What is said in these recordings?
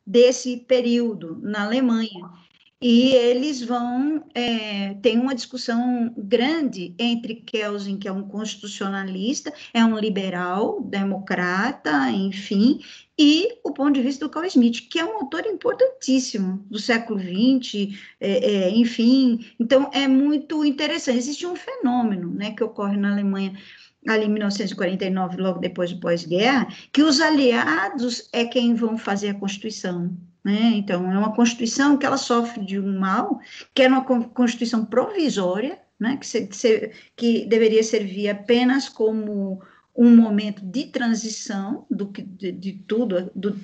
desse período na Alemanha. E eles vão tem uma discussão grande entre Kelsen, que é um constitucionalista, é um liberal, democrata, enfim, e o ponto de vista do Carl Schmitt, que é um autor importantíssimo do século XX, enfim. Então, é muito interessante. Existe um fenômeno, né, que ocorre na Alemanha ali em 1949, logo depois do pós-guerra, que os aliados é quem vão fazer a Constituição, né? Então, é uma Constituição que ela sofre de um mal, que era uma Constituição provisória, né? Que deveria servir apenas como um momento de transição de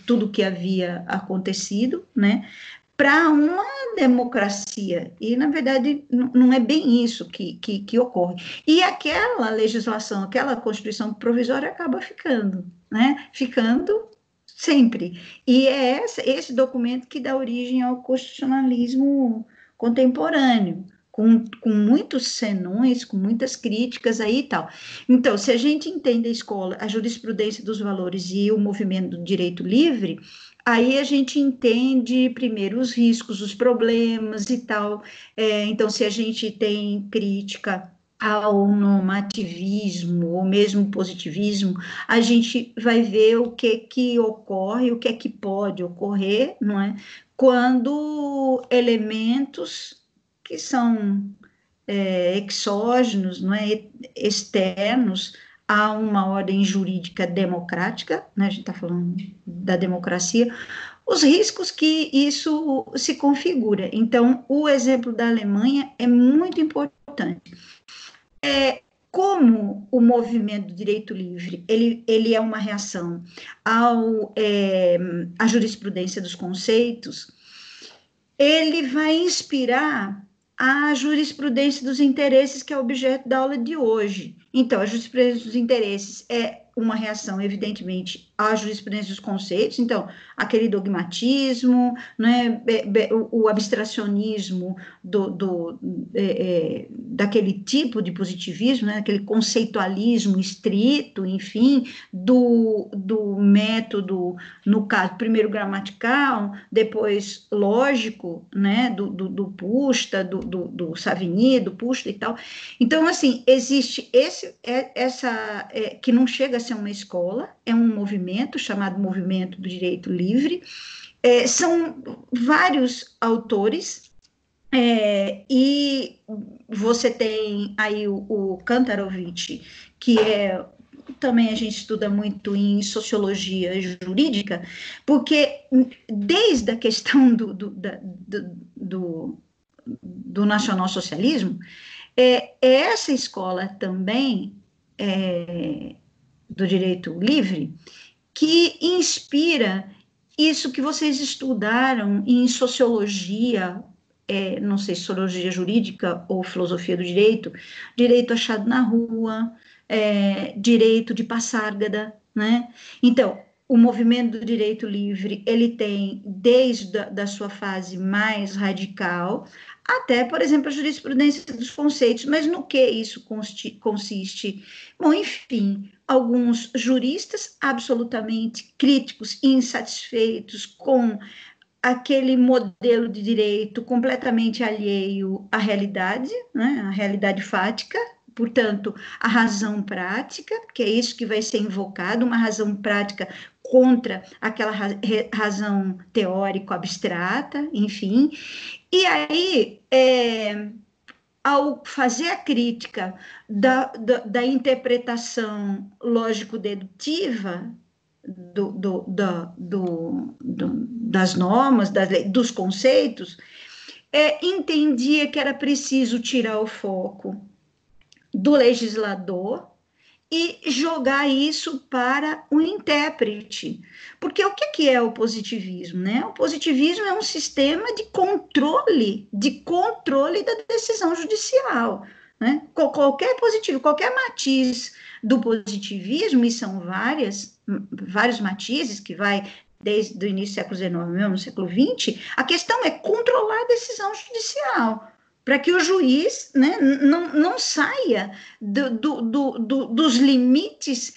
tudo que havia acontecido, né? Para uma democracia. E, na verdade, não é bem isso que ocorre. E aquela legislação, aquela Constituição provisória acaba ficando, né? Ficando sempre. E é esse documento que dá origem ao constitucionalismo contemporâneo, com muitos senões, com muitas críticas aí e tal. Então, se a gente entende a escola, a jurisprudência dos valores e o movimento do direito livre, aí a gente entende primeiro os riscos, os problemas e tal. Então, se a gente tem crítica ao normativismo ou mesmo positivismo, a gente vai ver o que ocorre, o que é que pode ocorrer, não é? Quando elementos que são exógenos, não é? Externos a uma ordem jurídica democrática, né? A gente está falando da democracia, os riscos que isso se configura. Então, o exemplo da Alemanha é muito importante. Como o movimento do direito livre, ele é uma reação à jurisprudência dos conceitos, ele vai inspirar a jurisprudência dos interesses, que é objeto da aula de hoje. Então, a jurisprudência dos interesses é uma reação, evidentemente, à jurisprudência dos conceitos, então, aquele dogmatismo, né, o abstracionismo daquele tipo de positivismo, né, aquele conceitualismo estrito, enfim, do método, no caso, primeiro gramatical, depois lógico, né, do Pusta, do Savigny, do Pusta e tal. Então, assim, existe que não chega a ser uma escola, é um movimento chamado Movimento do Direito Livre. São vários autores, e você tem aí o Kantarovich, que também a gente estuda muito em sociologia jurídica, porque desde a questão do nacionalsocialismo, essa escola também do direito livre que inspira isso que vocês estudaram em sociologia, não sei, sociologia jurídica ou filosofia do direito, direito achado na rua, direito de Passárgada, né? Então, o movimento do direito livre, ele tem, desde a sua fase mais radical, até, por exemplo, a jurisprudência dos conceitos, mas no que isso consiste? Bom, enfim, alguns juristas absolutamente críticos e insatisfeitos com aquele modelo de direito completamente alheio à realidade, né, à realidade fática, portanto, a razão prática, que é isso que vai ser invocado, uma razão prática contra aquela razão teórico-abstrata, enfim. E aí, ao fazer a crítica da interpretação lógico-dedutiva das normas, dos conceitos, entendia que era preciso tirar o foco do legislador e jogar isso para o intérprete. Porque o que é o positivismo, né? O positivismo é um sistema de controle da decisão judicial, né? Qualquer positivo, qualquer matiz do positivismo, e são vários matizes que vai desde o início do século XIX, mesmo no século XX, a questão é controlar a decisão judicial. para que o juiz, né, não saia dos limites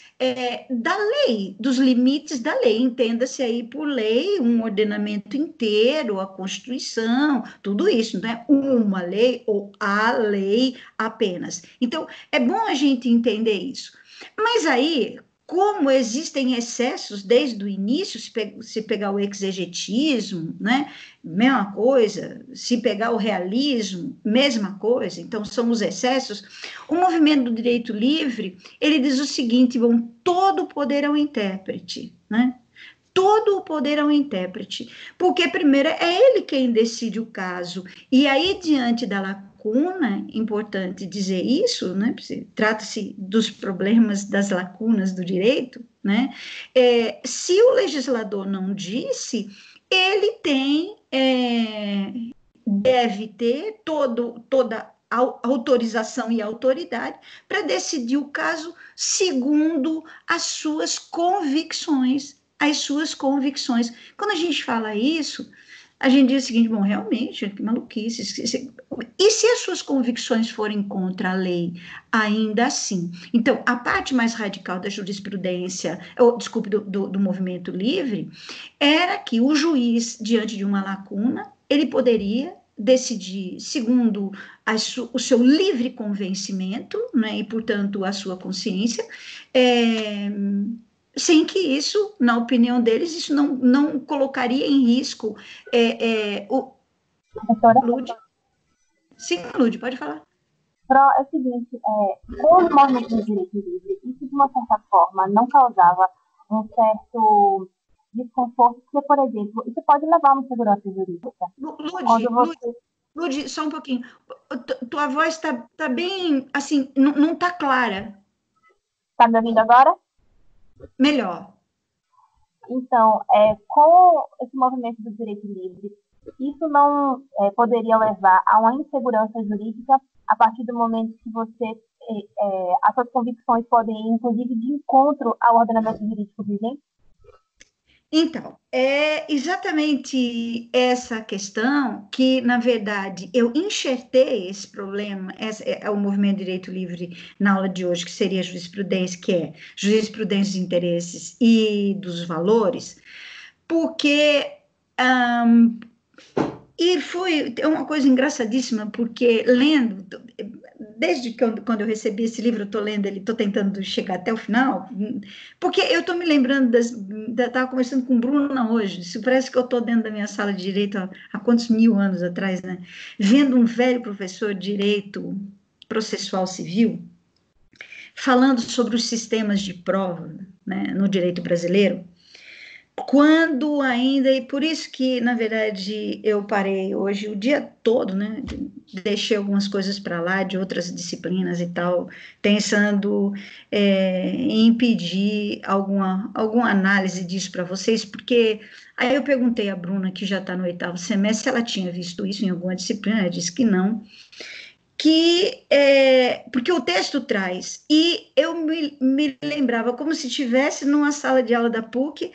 da lei, dos limites da lei. Entenda-se aí por lei um ordenamento inteiro, a Constituição, tudo isso, não é uma lei ou a lei apenas. Então, é bom a gente entender isso. Mas aí, como existem excessos desde o início, se pegar o exegetismo, né, mesma coisa, se pegar o realismo, mesma coisa, então são os excessos. O movimento do direito livre, ele diz o seguinte, bom, todo o poder ao intérprete, né? Todo o poder ao intérprete, porque primeiro é ele quem decide o caso, e aí diante da lacuna, importante dizer isso, né? Trata-se dos problemas das lacunas do direito, né? Se o legislador não disse, ele tem, deve ter toda a autorização e autoridade para decidir o caso segundo as suas convicções, as suas convicções. Quando a gente fala isso, a gente diz o seguinte, bom, realmente, que maluquice. E se as suas convicções forem contra a lei, ainda assim? Então, a parte mais radical da jurisprudência, desculpe, do movimento livre, era que o juiz, diante de uma lacuna, ele poderia decidir segundo o seu livre convencimento, né, e, portanto, a sua consciência, sem que isso, na opinião deles, isso não colocaria em risco o... Lud? Sim, Lud, pode falar. É o seguinte, com o movimento do direito livre, isso de uma certa forma não causava um certo desconforto, porque, por exemplo, isso pode levar a uma segurança jurídica. Lud, só um pouquinho. Tua voz está bem, assim, não está clara. Está me ouvindo agora? Melhor. Então, com esse movimento do direito livre, isso não poderia levar a uma insegurança jurídica a partir do momento que as suas convicções podem ir, inclusive, de encontro ao ordenamento jurídico vigente? Então, é exatamente essa questão que, na verdade, eu enxertei esse problema, é o movimento de direito livre na aula de hoje, que seria jurisprudência, que é jurisprudência dos interesses e dos valores, porque e foi uma coisa engraçadíssima, porque lendo, desde quando eu recebi esse livro, eu estou lendo ele, estou tentando chegar até o final, porque eu estou me lembrando, estava conversando com Bruna hoje, isso parece que eu estou dentro da minha sala de direito há quantos mil anos atrás, né? Vendo um velho professor de direito processual civil, falando sobre os sistemas de prova, né, no direito brasileiro, quando ainda, e por isso que, na verdade, eu parei hoje o dia todo, né? Deixei algumas coisas para lá, de outras disciplinas e tal, pensando em pedir alguma análise disso para vocês, porque aí eu perguntei à Bruna, que já está no 8º semestre, se ela tinha visto isso em alguma disciplina, ela disse que não, porque o texto traz, e eu me lembrava como se estivesse numa sala de aula da PUC,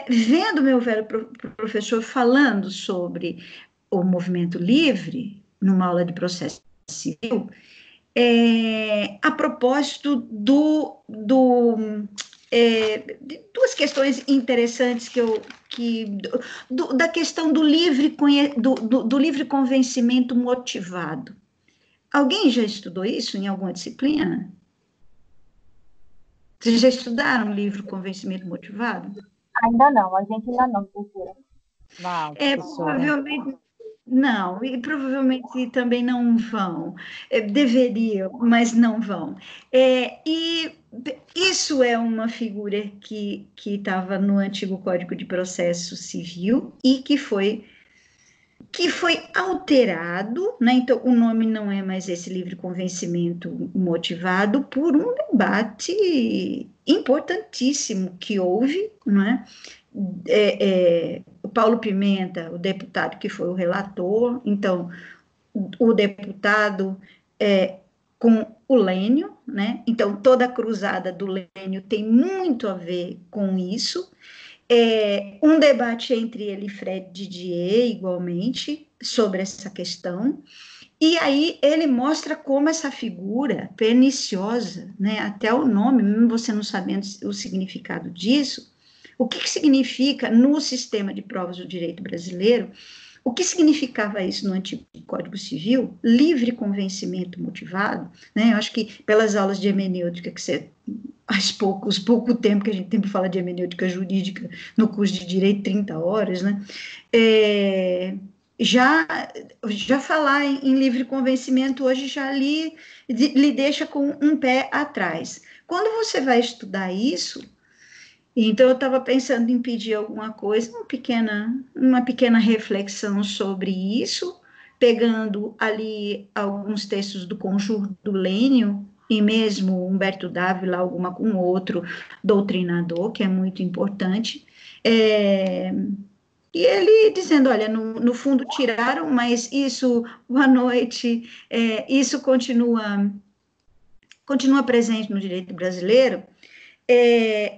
vendo meu velho professor falando sobre o movimento livre, numa aula de processo civil, a propósito de duas questões interessantes da questão do livre convencimento motivado. Alguém já estudou isso em alguma disciplina? Vocês já estudaram o livro Convencimento Motivado? Ainda não, a gente ainda não, professora. Não, provavelmente não, e provavelmente também não vão. Deveriam, mas não vão. E isso é uma figura que estava no antigo Código de Processo Civil e que foi alterado, né? Então, o nome não é mais esse livre convencimento motivado por um debate importantíssimo que houve, não é? O Paulo Pimenta, o deputado que foi o relator, então, o deputado com o Lênio, né? Então, toda a cruzada do Lênio tem muito a ver com isso, um debate entre ele e Fred Didier, igualmente, sobre essa questão, E aí ele mostra como essa figura perniciosa, né, até o nome, mesmo você não sabendo o significado disso, o que significa no sistema de provas do direito brasileiro, o que significava isso no antigo Código Civil? Livre convencimento motivado, né? Eu acho que pelas aulas de hermenêutica que você pouco tempo que a gente tem para falar de hermenêutica jurídica no curso de Direito, 30 horas, né? Já falar em livre convencimento hoje já lhe deixa com um pé atrás. Quando você vai estudar isso, então eu estava pensando em pedir alguma coisa, uma pequena reflexão sobre isso, pegando ali alguns textos do Conjuro do Lênio, e mesmo Humberto Dávila, um outro doutrinador, que é muito importante, e ele dizendo, olha, no fundo tiraram, mas isso, boa noite, isso continua presente no direito brasileiro,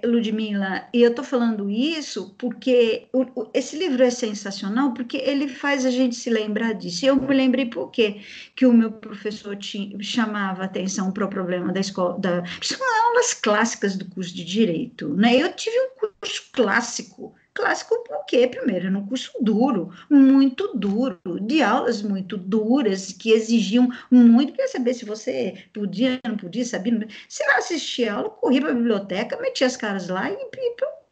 Ludmila, e eu estou falando isso porque esse livro é sensacional, porque ele faz a gente se lembrar disso. Eu me lembrei por quê que o meu professor chamava atenção para o problema da escola, são aulas clássicas do curso de Direito, né? Eu tive um curso clássico. Clássico por quê? Primeiro, era um curso duro, muito duro, de aulas muito duras, que exigiam muito, quer saber se você podia, não podia, sabia, você não assistia a aula, corria para a biblioteca, metia as caras lá e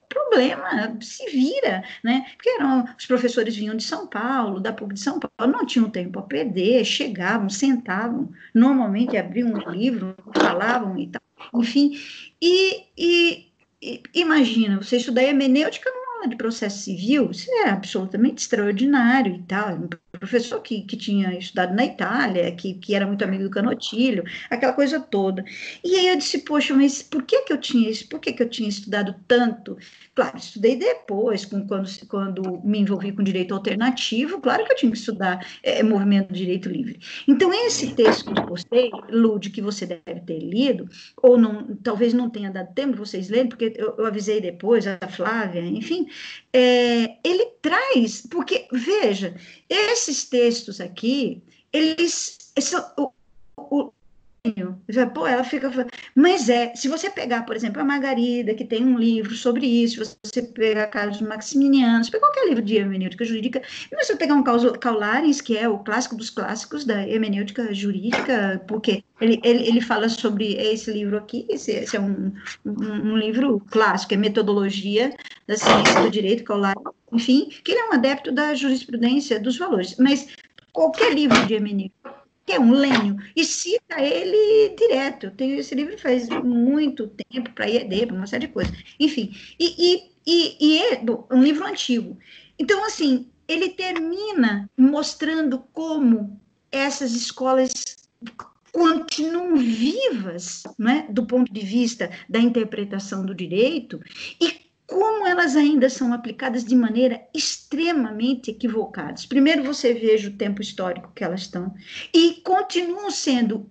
problema, se vira, né? Porque os professores vinham de São Paulo, da PUC de São Paulo, não tinham tempo a perder, chegavam, sentavam, normalmente abriam um livro, falavam e tal, enfim, imagina, você estudar hermenêutica numa aula de processo civil, isso é absolutamente extraordinário e tal, um professor que tinha estudado na Itália, que era muito amigo do Canotilho, aquela coisa toda. E aí eu disse, poxa, mas por que eu tinha isso? Por que eu tinha estudado tanto? Claro, estudei depois, quando me envolvi com direito alternativo, claro que eu tinha que estudar movimento do direito livre. Então, esse texto que eu postei, Lud, que você deve ter lido, ou não, talvez não tenha dado tempo de vocês lerem, porque eu avisei depois, a Flávia, enfim, ele traz, porque, veja, esses textos aqui, eles são, pô, ela fica. Mas se você pegar, por exemplo, a Margarida, que tem um livro sobre isso, se você pegar Carlos Maximiliano, se pegar qualquer livro de hermenêutica jurídica, mas se você pegar um Caulares, que é o clássico dos clássicos da hermenêutica jurídica, porque ele fala sobre esse livro aqui, esse é um livro clássico, é Metodologia da Ciência do Direito, Caulares, enfim, que ele é um adepto da jurisprudência dos valores, mas qualquer livro de hermenêutica, que é um Lênio, e cita ele direto. Eu tenho esse livro faz muito tempo, para IED, para uma série de coisas. Enfim, um livro antigo. Então, assim, ele termina mostrando como essas escolas continuam vivas, né, do ponto de vista da interpretação do direito, e como elas ainda são aplicadas de maneira extremamente equivocada. Primeiro você veja o tempo histórico que elas estão, e continuam sendo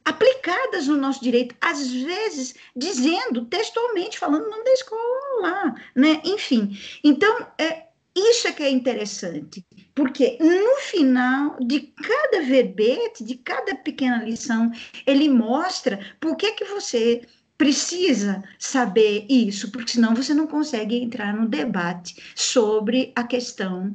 aplicadas no nosso direito, às vezes dizendo textualmente, falando o nome da escola lá, né? Enfim, então, isso é que é interessante, porque no final de cada verbete, de cada pequena lição, ele mostra por que você precisa saber isso, porque senão você não consegue entrar no debate sobre a questão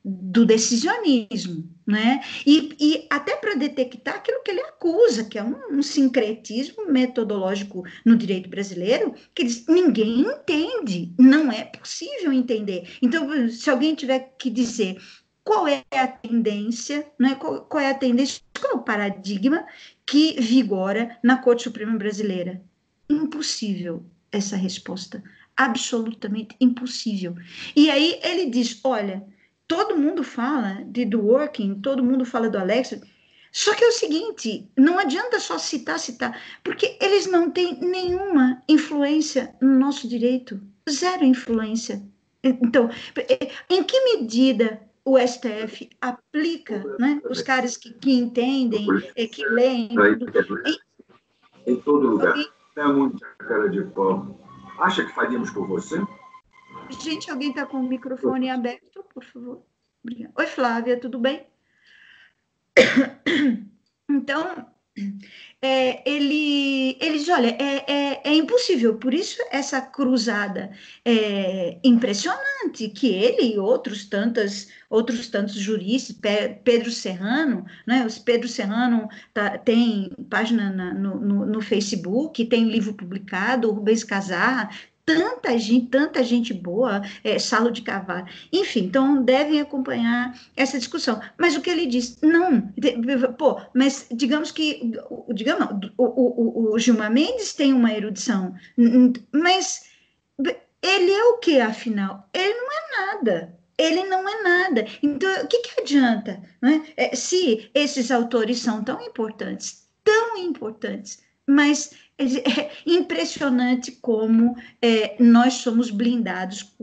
do decisionismo, né? E até para detectar aquilo que ele acusa, que é um sincretismo metodológico no direito brasileiro, que diz, ninguém entende, não é possível entender. Então, se alguém tiver que dizer qual é a tendência, né? Qual é a tendência, qual é o paradigma que vigora na Corte Suprema Brasileira? Impossível essa resposta, absolutamente impossível. E aí ele diz, olha, todo mundo fala de Dworkin, todo mundo fala do Alex, só que é o seguinte, não adianta só citar, porque eles não têm nenhuma influência no nosso direito, zero influência. Então, em que medida o STF aplica, né, os caras que entendem, que leem, tudo, em todo lugar. É muita cara de pau. Acha que faríamos por você? Gente, alguém está com o microfone aberto, por favor? Obrigada. Oi, Flávia, tudo bem? Então, eles, olha, é impossível, por isso essa cruzada é impressionante, que ele e outros tantos juristas, Pedro Serrano, né, os Pedro Serrano tem página no Facebook, tem livro publicado, o Rubens Casar, tanta gente boa, Salo de Carvalho, enfim, então devem acompanhar essa discussão. Mas o que ele diz, não, pô, mas digamos que, digamos, não, o Gilmar Mendes tem uma erudição, mas ele é o que, afinal? Ele não é nada. Ele não é nada. Então, o que adianta, né? Se esses autores são tão importantes, mas é impressionante como nós somos blindados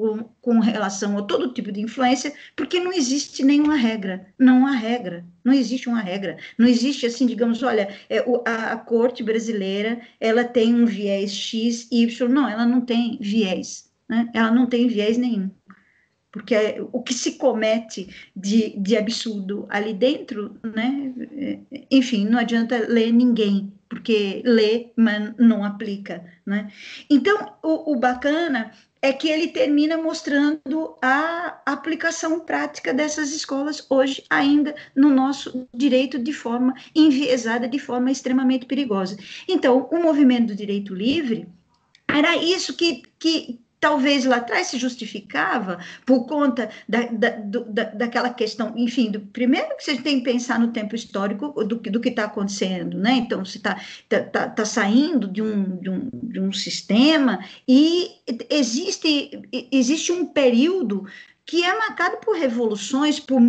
com relação a todo tipo de influência, porque não existe nenhuma regra, não há regra, não existe uma regra, não existe assim, digamos, olha, a corte brasileira, ela tem um viés X, Y, não, ela não tem viés, né? Ela não tem viés nenhum, porque o que se comete de absurdo ali dentro, né? Enfim, não adianta ler ninguém, porque lê, mas não aplica, né? Então, o bacana é que ele termina mostrando a aplicação prática dessas escolas hoje ainda no nosso direito de forma enviesada, de forma extremamente perigosa. Então, o movimento do direito livre era isso que talvez lá atrás se justificava por conta daquela questão, enfim, primeiro que você tem que pensar no tempo histórico do que está acontecendo, né? Então, você tá saindo de um sistema e existe um período que é marcado por revoluções, por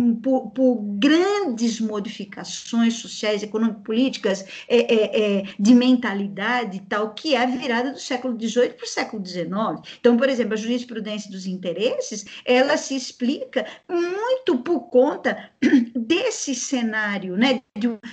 grandes modificações sociais, econômicas, políticas, de mentalidade e tal, que é a virada do século XVIII para o século XIX. Então, por exemplo, a jurisprudência dos interesses, ela se explica muito por conta desse cenário, né,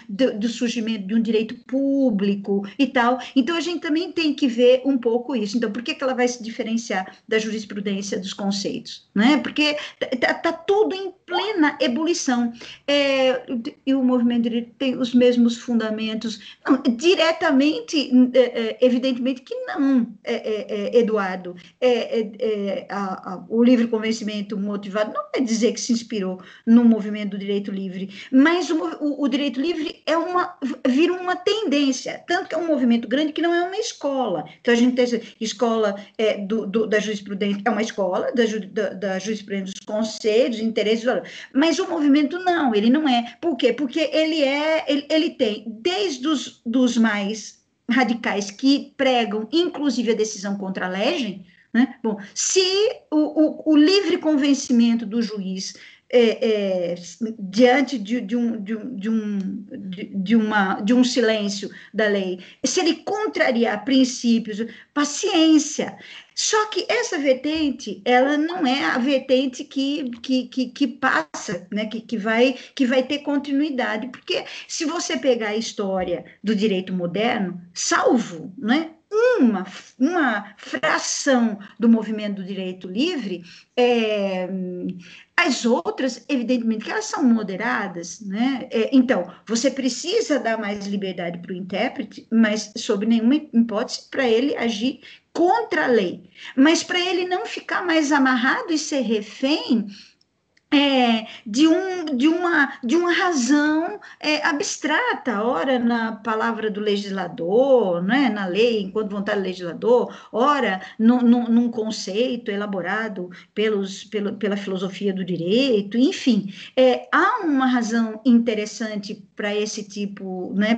do surgimento de um direito público e tal. Então, a gente também tem que ver um pouco isso. Então, por que ela vai se diferenciar da jurisprudência dos conceitos? Né? Porque está tudo em plena ebulição. E o movimento direito tem os mesmos fundamentos. Não, diretamente, evidentemente que não, Eduardo. O livre convencimento motivado não quer dizer que se inspirou no movimento do direito livre, mas o direito livre vira uma tendência, tanto que é um movimento grande que não é uma escola. Então, a gente tem essa escola da jurisprudência, é uma escola da jurisprudência dos conselhos, interesses, mas o movimento não, ele não é. Por quê? Porque ele tem, desde os mais radicais que pregam, inclusive, a decisão contra a legem, né? Bom, se o livre convencimento do juiz diante de um silêncio da lei, se ele contrariar princípios, paciência. Só que essa vertente, ela não é a vertente que passa, né, que vai ter continuidade, porque se você pegar a história do direito moderno, salvo, né, uma fração do movimento do direito livre, as outras, evidentemente, que elas são moderadas, né? Então, você precisa dar mais liberdade para o intérprete, mas sob nenhuma hipótese para ele agir contra a lei. Mas para ele não ficar mais amarrado e ser refém de uma razão abstrata, ora na palavra do legislador, né, na lei, enquanto vontade do legislador, ora num conceito elaborado pela filosofia do direito, enfim, há uma razão interessante para esse tipo, né,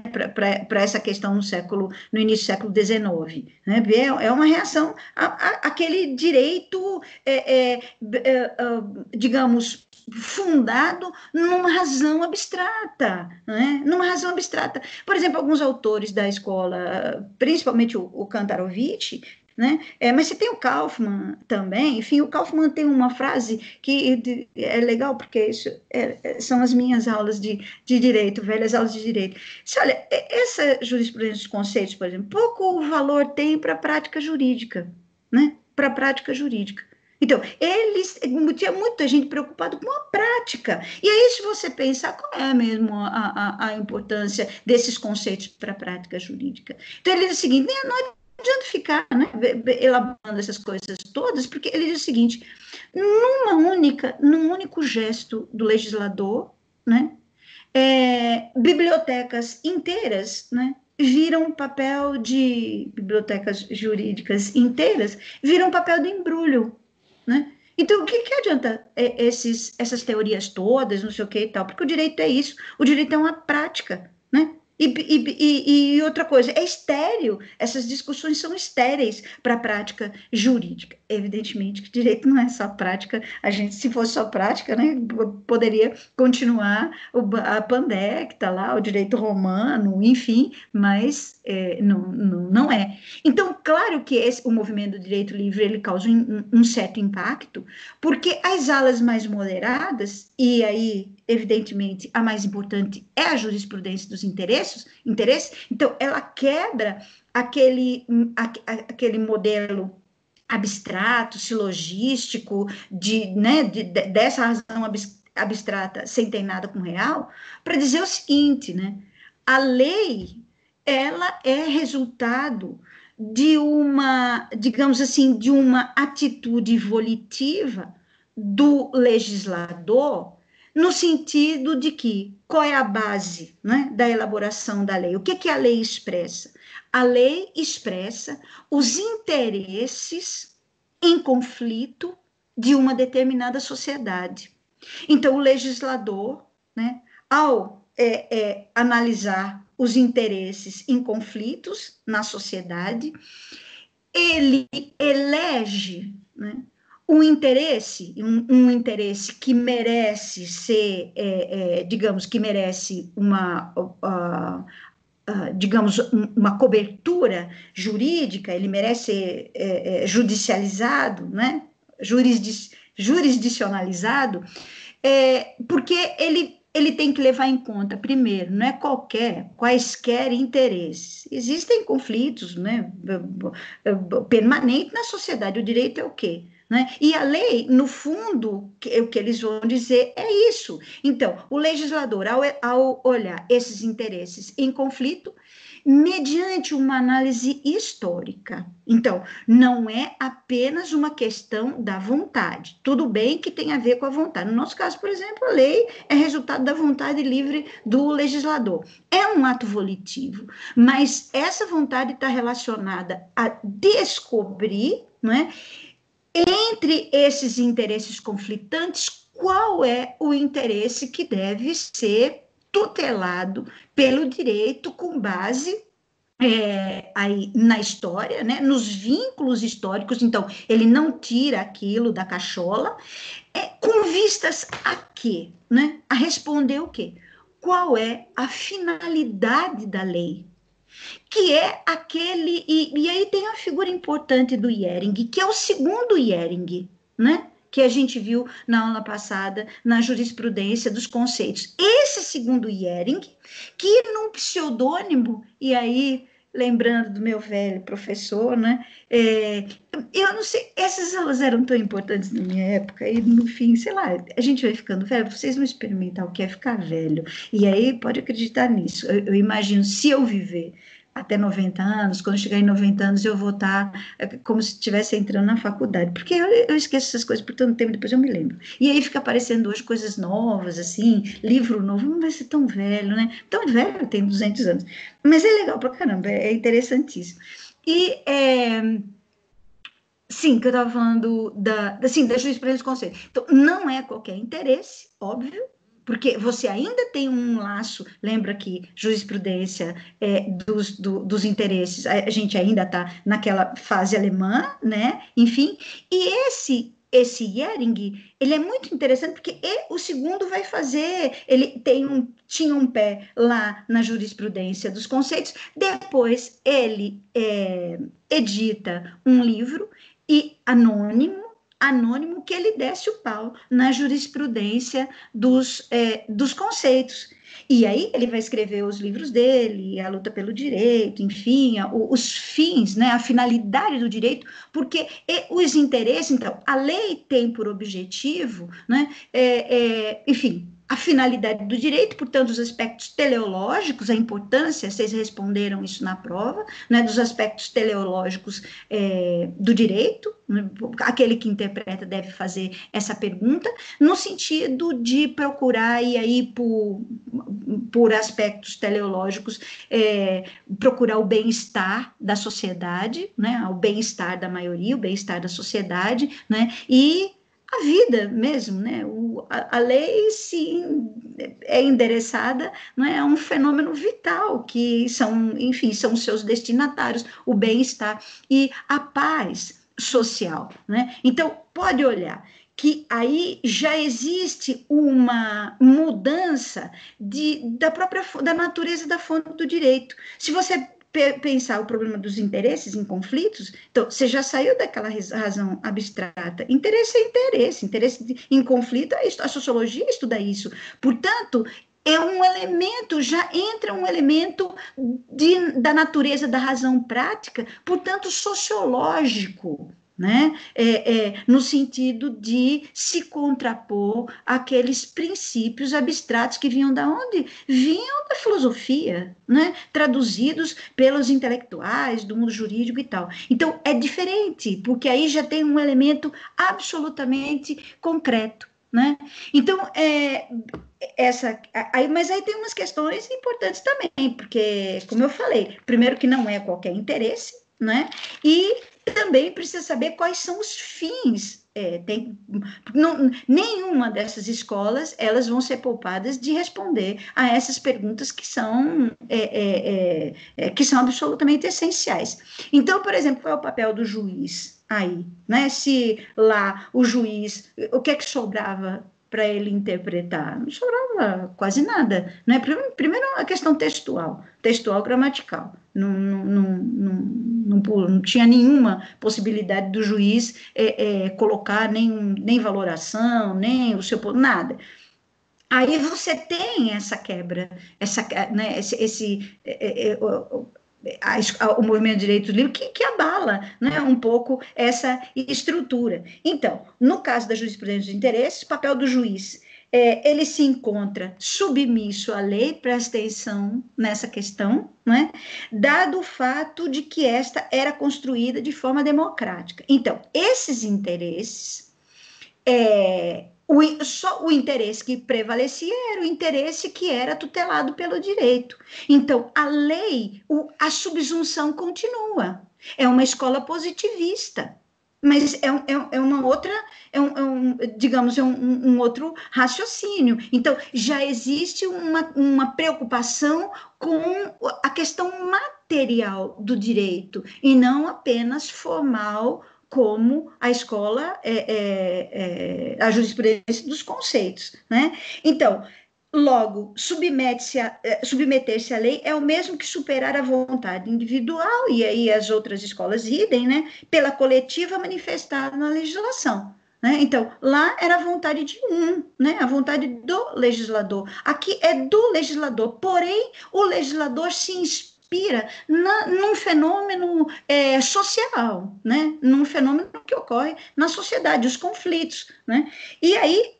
para essa questão no início do século XIX, né, é uma reação àquele direito, digamos, fundado numa razão abstrata, né? Numa razão abstrata. Por exemplo, alguns autores da escola, principalmente o Kantarovich, né? Mas você tem o Kaufmann também, enfim, o Kaufmann tem uma frase que é legal, porque isso são as minhas aulas de direito, velhas aulas de direito. Olha, essa jurisprudência dos conceitos, por exemplo, pouco valor tem para a prática jurídica, né? Para a prática jurídica. Então, tinha muita gente preocupada com a prática. E aí, se você pensar, qual é mesmo a importância desses conceitos para a prática jurídica? Então, ele diz o seguinte, não adianta ficar, né, elaborando essas coisas todas, porque ele diz o seguinte, num único gesto do legislador, né, bibliotecas inteiras, né, viram papel de bibliotecas jurídicas inteiras, viram papel de embrulho, né? Então, o que adianta essas teorias todas, não sei o que e tal? Porque o direito é isso, o direito é uma prática, né? E outra coisa, é estéril, essas discussões são estéreis para a prática jurídica. Evidentemente que direito não é só prática, se fosse só prática, né, poderia continuar a pandecta lá, o direito romano, enfim, mas não é. Então, claro que o movimento do direito livre, ele causa um certo impacto, porque as alas mais moderadas, e aí, evidentemente, a mais importante é a jurisprudência dos interesses, então ela quebra aquele modelo abstrato, silogístico, dessa razão abstrata sem ter nada com real, para dizer o seguinte, né? A lei, ela é resultado de digamos assim, de uma atitude volitiva do legislador, no sentido de que, qual é a base, né, da elaboração da lei? O que a lei expressa? A lei expressa os interesses em conflito de uma determinada sociedade. Então, o legislador, né, ao analisar os interesses em conflitos na sociedade, ele elege, né, um interesse que merece ser, digamos, que merece digamos, uma cobertura jurídica, ele merece ser judicializado, né, jurisdicionalizado, porque ele tem que levar em conta, primeiro, não é quaisquer interesses. Existem conflitos, né, permanentes na sociedade. O direito é o quê? Né? E a lei, no fundo, o que eles vão dizer é isso. Então, o legislador, ao olhar esses interesses em conflito, mediante uma análise histórica. Então, não é apenas uma questão da vontade. Tudo bem que tem a ver com a vontade. No nosso caso, por exemplo, a lei é resultado da vontade livre do legislador. É um ato volitivo, mas essa vontade está relacionada a descobrir, né, entre esses interesses conflitantes, qual é o interesse que deve ser tutelado pelo direito com base aí na história, né, nos vínculos históricos. Então, ele não tira aquilo da cachola, com vistas a quê? Né? A responder o quê? Qual é a finalidade da lei? Que é aquele, e aí tem a figura importante do Hering, que é o segundo Hering, né? Que a gente viu na aula passada, na jurisprudência dos conceitos. Esse segundo Hering, que num pseudônimo, e aí, lembrando do meu velho professor, né? Eu não sei, essas aulas eram tão importantes na minha época, e no fim, sei lá, a gente vai ficando velho, vocês vão experimentar o que é ficar velho, e aí pode acreditar nisso. Eu imagino, se eu viver até 90 anos, quando chegar em 90 anos eu vou estar como se estivesse entrando na faculdade, porque eu esqueço essas coisas por tanto tempo, depois eu me lembro. E aí fica aparecendo hoje coisas novas, assim, livro novo, não vai ser tão velho, né? Tão velho, tem 200 anos. Mas é legal pra caramba, é interessantíssimo. E, sim, que eu estava falando da jurisprudência dos conceitos. Então, não é qualquer interesse, óbvio, porque você ainda tem um laço, lembra que jurisprudência dos interesses, a gente ainda está naquela fase alemã, né? Enfim, e esse Hering, ele é muito interessante porque o segundo vai fazer, ele tinha um pé lá na jurisprudência dos conceitos, depois ele edita um livro e anônimo, anônimo que ele desse o pau na jurisprudência dos conceitos. E aí ele vai escrever os livros dele, a luta pelo direito, enfim, os fins, né, a finalidade do direito, porque os interesses, então, a lei tem por objetivo, né, enfim, a finalidade do direito, portanto, os aspectos teleológicos, a importância, vocês responderam isso na prova, né, dos aspectos teleológicos do direito, né, aquele que interpreta deve fazer essa pergunta, no sentido de procurar, e aí por aspectos teleológicos, procurar o bem-estar da sociedade, né, o bem-estar da maioria, o bem-estar da sociedade, né, e a vida mesmo, né? A lei, sim, é endereçada, não é, a um fenômeno vital, que são, enfim, são os seus destinatários, o bem-estar e a paz social, né? Então, pode olhar que aí já existe uma mudança da natureza da fonte do direito. Se você pensar o problema dos interesses em conflitos, então, você já saiu daquela razão abstrata. Interesse é interesse, em conflito, a sociologia estuda isso. Portanto, é um elemento, já entra um elemento da natureza da razão prática, portanto, sociológico, né? No sentido de se contrapor àqueles princípios abstratos que vinham da onde? Vinham da filosofia, né? Traduzidos pelos intelectuais, do mundo jurídico e tal. Então, é diferente, porque aí já tem um elemento absolutamente concreto, né? Então, mas aí tem umas questões importantes também, porque, como eu falei, primeiro que não é qualquer interesse, né? E também precisa saber quais são os fins. Nenhuma dessas escolas elas vão ser poupadas de responder a essas perguntas que são absolutamente essenciais. Então, por exemplo, qual é o papel do juiz aí, né? Se lá o juiz, o que é que sobrava para ele interpretar? Não sobrava quase nada, né? Primeiro a questão textual gramatical. Não tinha nenhuma possibilidade do juiz colocar nem valoração, nem o seu ponto, nada. Aí você tem essa quebra, né, o movimento de direitos livres que abala, né, um pouco essa estrutura. Então, no caso da jurisprudência de interesses, o papel do juiz ele se encontra submisso à lei, presta atenção nessa questão, né? Dado o fato de que esta era construída de forma democrática. Então, esses interesses, só o interesse que prevalecia era o interesse que era tutelado pelo direito. Então, a lei, a subsunção continua. É uma escola positivista, mas é uma outra, digamos, um outro raciocínio. Então, já existe uma preocupação com a questão material do direito, e não apenas formal, como a escola, a jurisprudência dos conceitos, né? Então, logo, submeter-se à lei é o mesmo que superar a vontade individual, e aí as outras escolas idem, né, pela coletiva manifestada na legislação. Né? Então, lá era a vontade de né, a vontade do legislador. Aqui é do legislador, porém, o legislador se inspira num fenômeno social, né? Num fenômeno que ocorre na sociedade, os conflitos. Né? E aí,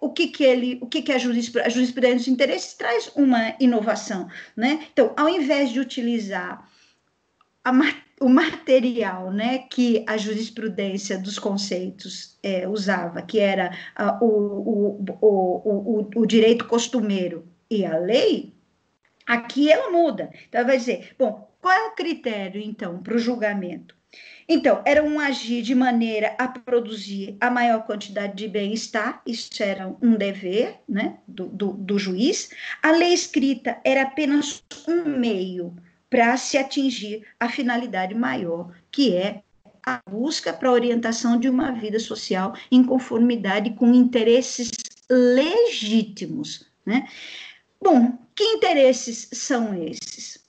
o que a jurisprudência de interesses traz uma inovação. Né? Então, ao invés de utilizar o material, né, que a jurisprudência dos conceitos usava, que era o direito costumeiro e a lei, aqui ela muda. Então, ela vai dizer, bom, qual é o critério, então, para o julgamento? Então, era um agir de maneira a produzir a maior quantidade de bem-estar, isso era um dever, né, do juiz. A lei escrita era apenas um meio para se atingir a finalidade maior, que é a busca para a orientação de uma vida social em conformidade com interesses legítimos. Né? Bom, que interesses são esses?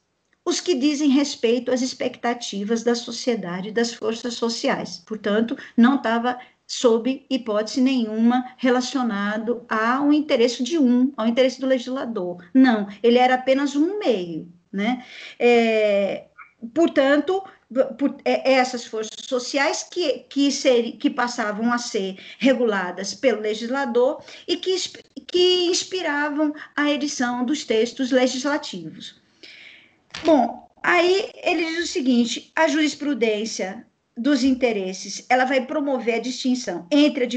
Os que dizem respeito às expectativas da sociedade e das forças sociais. Portanto, não estava sob hipótese nenhuma relacionado ao interesse ao interesse do legislador. Não, ele era apenas um meio, né? Portanto, essas forças sociais que passavam a ser reguladas pelo legislador e que inspiravam a edição dos textos legislativos. Bom, aí ele diz o seguinte: a jurisprudência dos interesses, ela vai promover a distinção entre a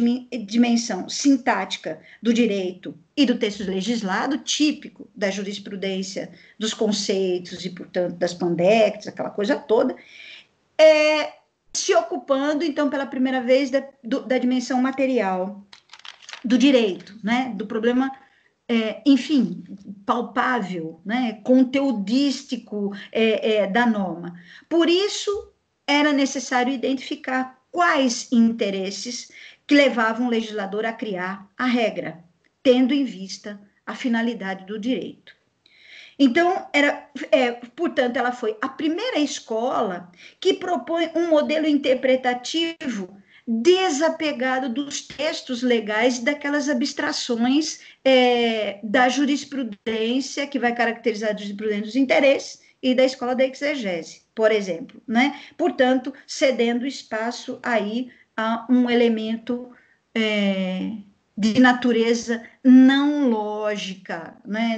dimensão sintática do direito e do texto legislado, típico da jurisprudência dos conceitos e, portanto, das pandectas, aquela coisa toda, se ocupando, então, pela primeira vez da dimensão material do direito, né, do problema, enfim, palpável, né, conteudístico da norma. Por isso, era necessário identificar quais interesses que levavam o legislador a criar a regra, tendo em vista a finalidade do direito. Então, portanto, ela foi a primeira escola que propõe um modelo interpretativo desapegado dos textos legais e daquelas abstrações da jurisprudência, que vai caracterizar a jurisprudência dos interesses, e da escola da exegese, por exemplo, né? Portanto, cedendo espaço aí a um elemento de natureza não lógica, né?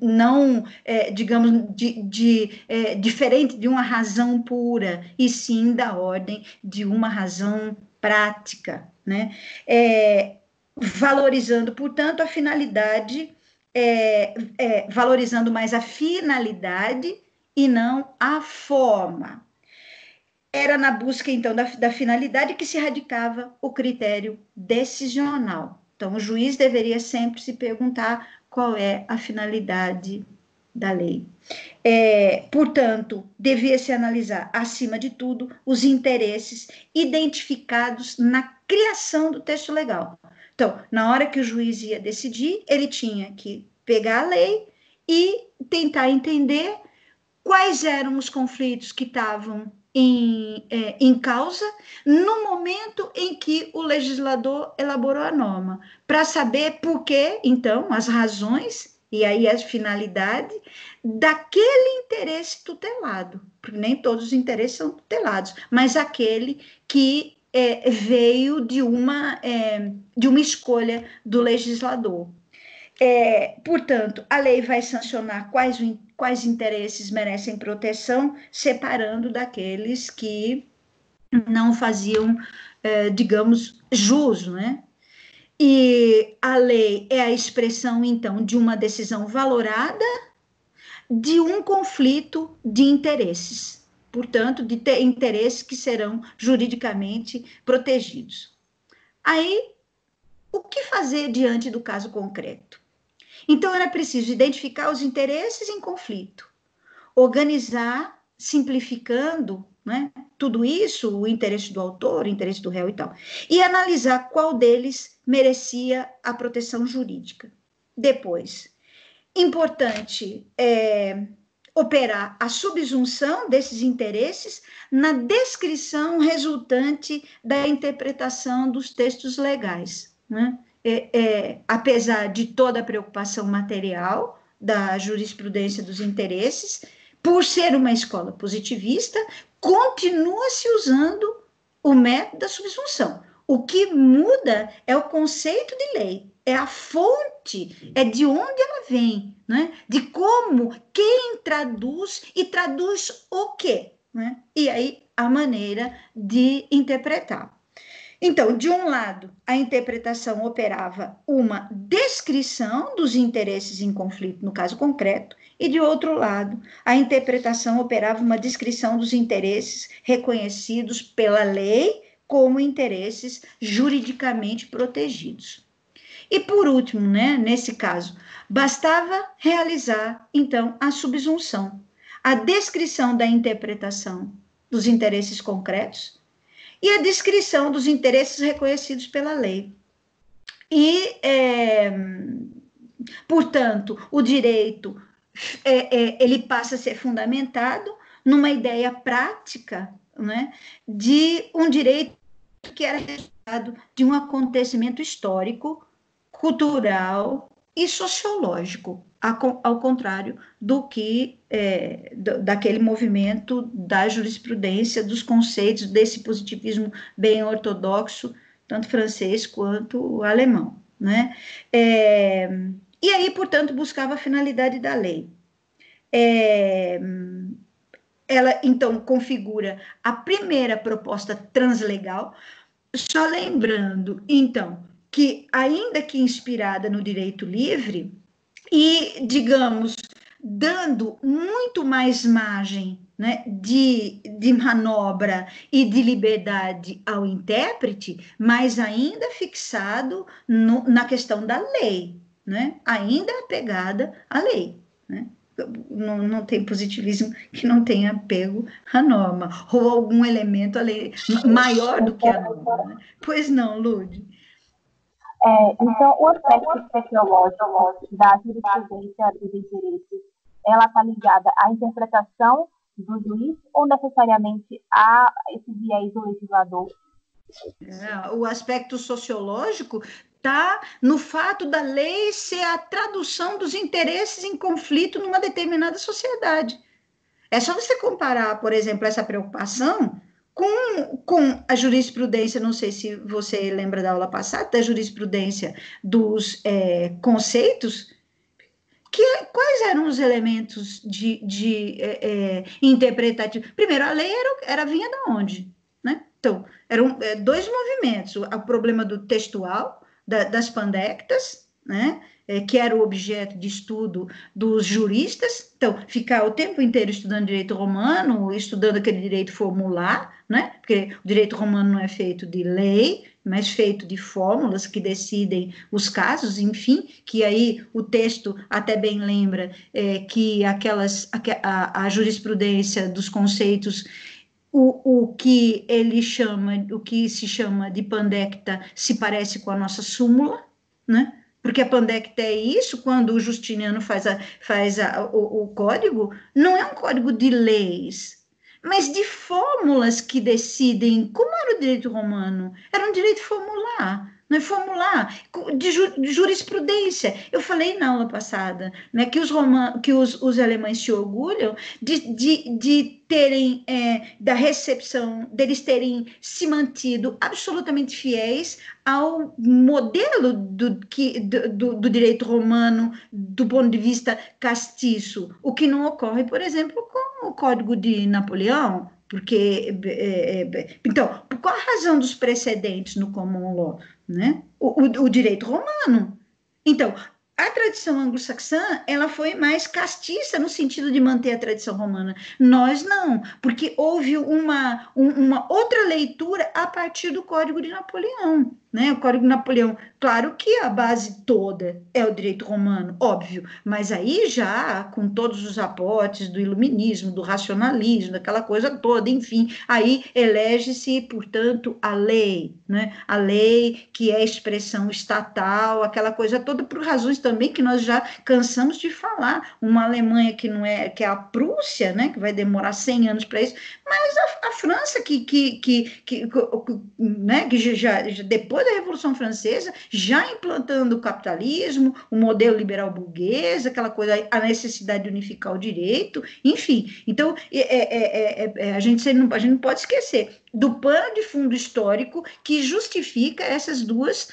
Não, digamos, diferente de uma razão pura, e sim da ordem de uma razão prática, né? Valorizando, portanto, a finalidade, valorizando mais a finalidade e não a forma. Era na busca, então, da finalidade que se radicava o critério decisional. Então, o juiz deveria sempre se perguntar qual é a finalidade da lei. Portanto, devia-se analisar, acima de tudo, os interesses identificados na criação do texto legal. Então, na hora que o juiz ia decidir, ele tinha que pegar a lei e tentar entender quais eram os conflitos que estavam em causa no momento em que o legislador elaborou a norma, para saber por que, então, as razões e aí a finalidade daquele interesse tutelado, porque nem todos os interesses são tutelados, mas aquele que veio de uma escolha do legislador. Portanto, a lei vai sancionar quais interesses merecem proteção, separando daqueles que não faziam, digamos, jus, né? E a lei é a expressão, então, de uma decisão valorada de um conflito de interesses, portanto, de interesses que serão juridicamente protegidos. Aí, o que fazer diante do caso concreto? Então, era preciso identificar os interesses em conflito, organizar, simplificando, né, tudo isso, o interesse do autor, o interesse do réu e tal, e analisar qual deles merecia a proteção jurídica. Depois, importante operar a subsunção desses interesses na descrição resultante da interpretação dos textos legais, né? Apesar de toda a preocupação material da jurisprudência dos interesses, por ser uma escola positivista, continua-se usando o método da subsunção. O que muda é o conceito de lei, é a fonte, é de onde ela vem, né? De como, quem traduz e traduz o quê, né? E aí a maneira de interpretar. Então, de um lado, a interpretação operava uma descrição dos interesses em conflito, no caso concreto, e de outro lado, a interpretação operava uma descrição dos interesses reconhecidos pela lei como interesses juridicamente protegidos. E por último, né, nesse caso, bastava realizar, então, a subsunção, a descrição da interpretação dos interesses concretos e a descrição dos interesses reconhecidos pela lei. E, portanto, o direito ele passa a ser fundamentado numa ideia prática, né, de um direito que era de um acontecimento histórico, cultural e sociológico, ao contrário do que daquele movimento da jurisprudência, dos conceitos desse positivismo bem ortodoxo, tanto francês quanto alemão, né? E aí, portanto, buscava a finalidade da lei. Ela, então, configura a primeira proposta translegal, só lembrando, então, que, ainda que inspirada no direito livre, e, digamos, dando muito mais margem, né, de manobra e de liberdade ao intérprete, mas ainda fixado na questão da lei, né, ainda apegada à lei, né. Não tem positivismo que não tenha apego à norma, ou algum elemento maior do que a norma, né? Pois não, Lud? Então, o aspecto sociológico da jurisprudência dos interesses, ela está ligada à interpretação do juiz ou necessariamente a esse viés do legislador? O aspecto sociológico está no fato da lei ser a tradução dos interesses em conflito numa determinada sociedade. É só você comparar, por exemplo, essa preocupação com a jurisprudência, não sei se você lembra da aula passada, da jurisprudência dos conceitos, quais eram os elementos de interpretativo? Primeiro, a lei vinha de onde? Né? Então, eram dois movimentos, o problema do textual, das pandectas, né? Que era o objeto de estudo dos juristas, então, ficar o tempo inteiro estudando direito romano, estudando aquele direito formular, né? Porque o direito romano não é feito de lei, mas feito de fórmulas que decidem os casos, enfim, que aí o texto até bem lembra que a jurisprudência dos conceitos, o que se chama de pandecta se parece com a nossa súmula, né? Porque a pandecta é isso, quando o Justiniano faz o código, não é um código de leis, mas de fórmulas que decidem. Como era o direito romano? Era um direito formular, não é formular, de jurisprudência. Eu falei na aula passada, né, que os alemães se orgulham de terem, da recepção, deles terem se mantido absolutamente fiéis ao modelo do direito romano do ponto de vista castiço, o que não ocorre, por exemplo, com o Código de Napoleão, porque, então, por qual a razão dos precedentes no common law, né? O direito romano. Então, a tradição anglo-saxã, ela foi mais castiça no sentido de manter a tradição romana. Nós não, porque houve uma outra leitura a partir do Código de Napoleão, né? O Código de Napoleão, claro que a base toda é o direito romano, óbvio, mas aí já com todos os aportes do iluminismo, do racionalismo, daquela coisa toda, enfim, aí elege-se, portanto, a lei, né? A lei que é expressão estatal, aquela coisa toda, por razões também que nós já cansamos de falar. Uma Alemanha que não é, que é a Prússia, né? Que vai demorar 100 anos para isso, mas a França né, que já depois da Revolução Francesa, já implantando o capitalismo, o modelo liberal burguês, aquela coisa, a necessidade de unificar o direito, enfim. Então, a gente não pode esquecer do pano de fundo histórico que justifica essas duas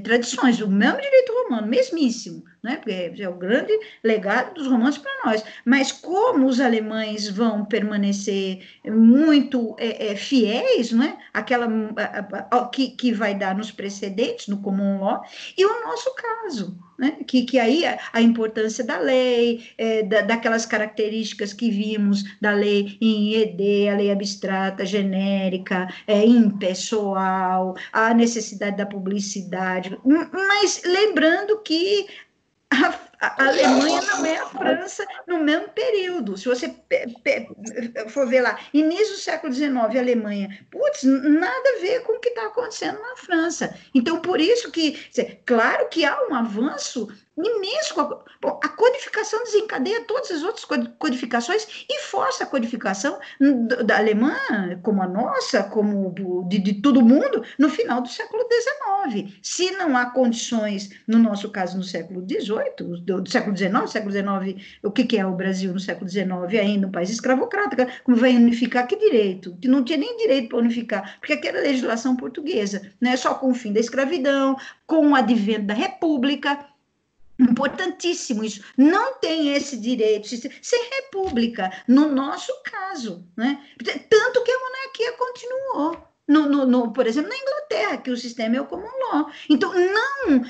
tradições, o mesmo direito romano, mesmíssimo, né? Porque é o grande legado dos romanos para nós, mas como os alemães vão permanecer muito fiéis, né? Aquela que vai dar nos precedentes, no common law, e o nosso caso, né? Que aí a importância da lei, daquelas características que vimos da lei em ED, a lei abstrata, genérica, impessoal, a necessidade da publicidade, mas lembrando que A Alemanha não é a França no mesmo período. Se você for ver lá, início do século XIX, a Alemanha, putz, nada a ver com o que está acontecendo na França. Então, por isso que, claro que há um avanço imenso. Bom, a codificação desencadeia todas as outras codificações e força a codificação da Alemanha, como a nossa, como de todo mundo, no final do século XIX. Se não há condições, no nosso caso, no século XVIII, do século XIX, o que é o Brasil no século XIX? Ainda um país escravocrata, como vai unificar? Que direito? Que não tinha nem direito para unificar, porque aquela legislação portuguesa, né? Só com o fim da escravidão, com o advento da República. Importantíssimo isso, não tem esse direito sem república, no nosso caso, né? Tanto que a monarquia continuou, por exemplo, na Inglaterra, que o sistema é o common law. Então,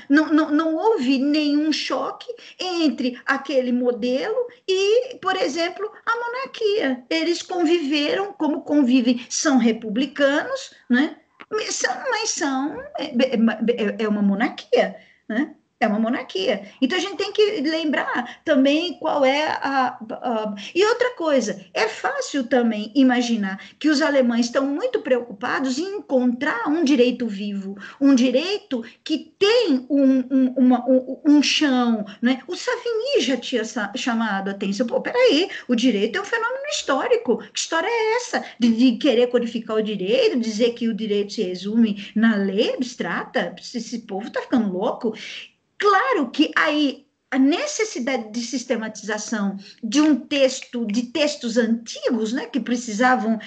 não houve nenhum choque entre aquele modelo e, por exemplo, a monarquia. Eles conviveram como convivem, são republicanos, né? Mas é uma monarquia, né? É uma monarquia. Então, a gente tem que lembrar também qual é E outra coisa, é fácil também imaginar que os alemães estão muito preocupados em encontrar um direito vivo, um direito que tem um chão, né? O Savigny já tinha chamado a atenção. Pô, peraí, o direito é um fenômeno histórico. Que história é essa? De querer codificar o direito, dizer que o direito se resume na lei abstrata? Esse povo está ficando louco. Claro que aí a necessidade de sistematização de textos antigos, né, que precisavam,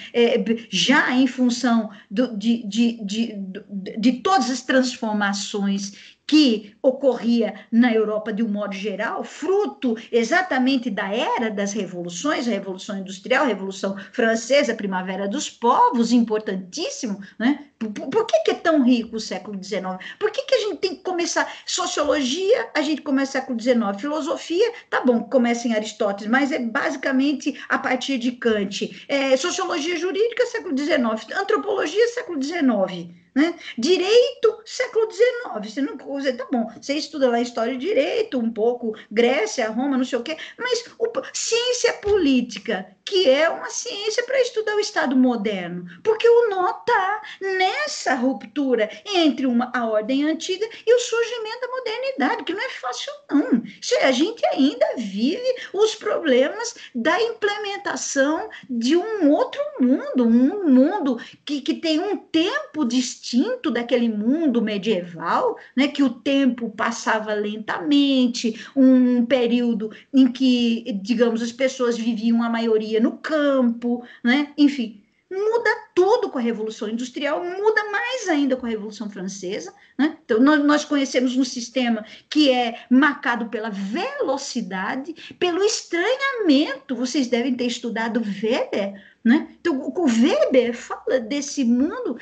já em função de todas as transformações que ocorria na Europa de um modo geral, fruto exatamente da era das revoluções, a Revolução Industrial, a Revolução Francesa, a Primavera dos Povos, importantíssimo, né? Por que é tão rico o século XIX? Por que a gente tem que começar sociologia, a gente começa século XIX, filosofia, tá bom, começa em Aristóteles, mas é basicamente a partir de Kant, sociologia jurídica, século XIX, antropologia, século XIX, né? Direito, século XIX, você não, tá bom, você estuda lá história de direito, um pouco Grécia, Roma, não sei o quê, mas ciência política, que é uma ciência para estudar o Estado moderno, porque o nó está nessa ruptura entre a ordem antiga e o surgimento da modernidade, que não é fácil, não. A gente ainda vive os problemas da implementação de um outro mundo, um mundo que tem um tempo distinto daquele mundo medieval, né, que o tempo passava lentamente, um período em que, digamos, as pessoas viviam a maioria no campo, né? Enfim, muda tudo com a Revolução Industrial, muda mais ainda com a Revolução Francesa, né? Então, nós conhecemos um sistema que é marcado pela velocidade, pelo estranhamento. Vocês devem ter estudado Weber, né? Então, o Weber fala desse mundo,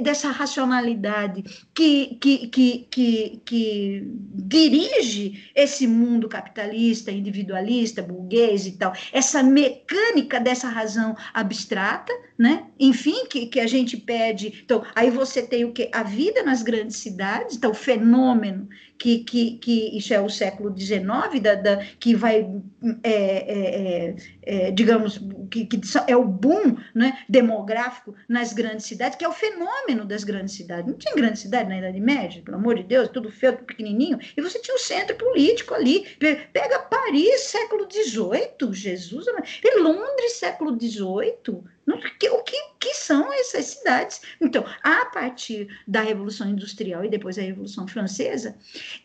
dessa racionalidade que dirige esse mundo capitalista, individualista, burguês e tal, essa mecânica dessa razão abstrata, né? Enfim, que a gente pede. Então, aí você tem o quê? A vida nas grandes cidades, então, o fenômeno que isso é o século XIX, que vai, digamos, que é o boom, né, demográfico nas grandes cidades, que é o fenômeno das grandes cidades. Não tinha grande cidade na Idade Média, pelo amor de Deus, tudo feio, tudo pequenininho, e você tinha o centro político ali. Pega Paris, século XVIII, Jesus, e Londres, século XVIII. O que são essas cidades? Então, a partir da Revolução Industrial e depois da Revolução Francesa,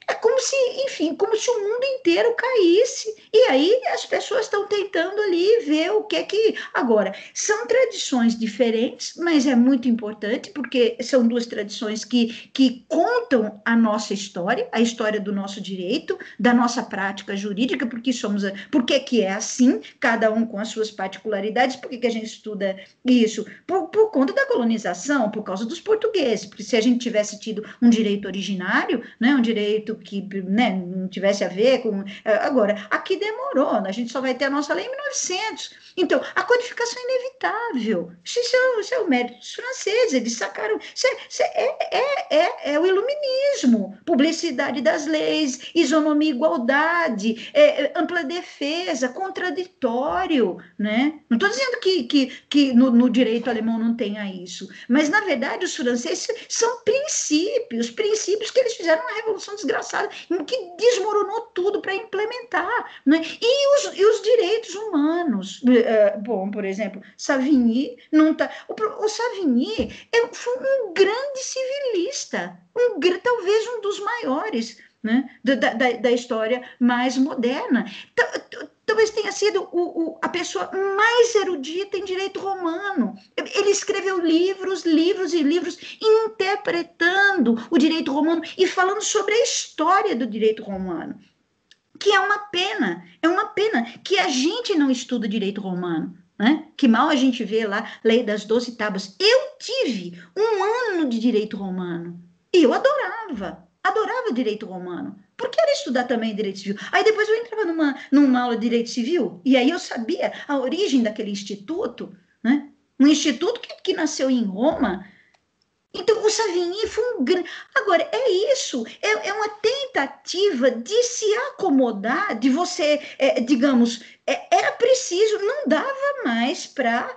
é como se, enfim, como se o mundo inteiro caísse, e aí as pessoas estão tentando ali ver o que é que... Agora, são tradições diferentes, mas é muito importante, porque são duas tradições que contam a nossa história, a história do nosso direito, da nossa prática jurídica, porque que é assim, cada um com as suas particularidades, por que a gente estuda isso, por conta da colonização, por causa dos portugueses, porque se a gente tivesse tido um direito originário, né, um direito que, né, não tivesse a ver com... Agora, aqui demorou, a gente só vai ter a nossa lei em 1900. Então, a codificação é inevitável. Isso é o mérito dos franceses, eles sacaram... É o iluminismo, publicidade das leis, isonomia e igualdade, ampla defesa, contraditório, né? Não estou dizendo que no direito alemão não tenha isso, mas, na verdade, os franceses são princípios que eles fizeram uma revolução desgraçada, que desmoronou tudo para implementar, né? E os direitos humanos. Bom, por exemplo, Savigny não tá... O Savigny foi um grande civilista, talvez um dos maiores, né, da história mais moderna. Talvez tenha sido a pessoa mais erudita em direito romano. Ele escreveu livros e livros interpretando o direito romano e falando sobre a história do direito romano, que é uma pena que a gente não estuda direito romano, né? Que mal a gente vê lá, Lei das 12 Tábuas. Eu tive um ano de direito romano e eu adorava direito romano, porque era estudar também direito civil. Aí depois eu entrava numa aula de direito civil, e aí eu sabia a origem daquele instituto, né? Um instituto que nasceu em Roma. Então, o Savigny foi um grande... Agora, é isso, é uma tentativa de se acomodar, de você, digamos, era preciso, não dava mais para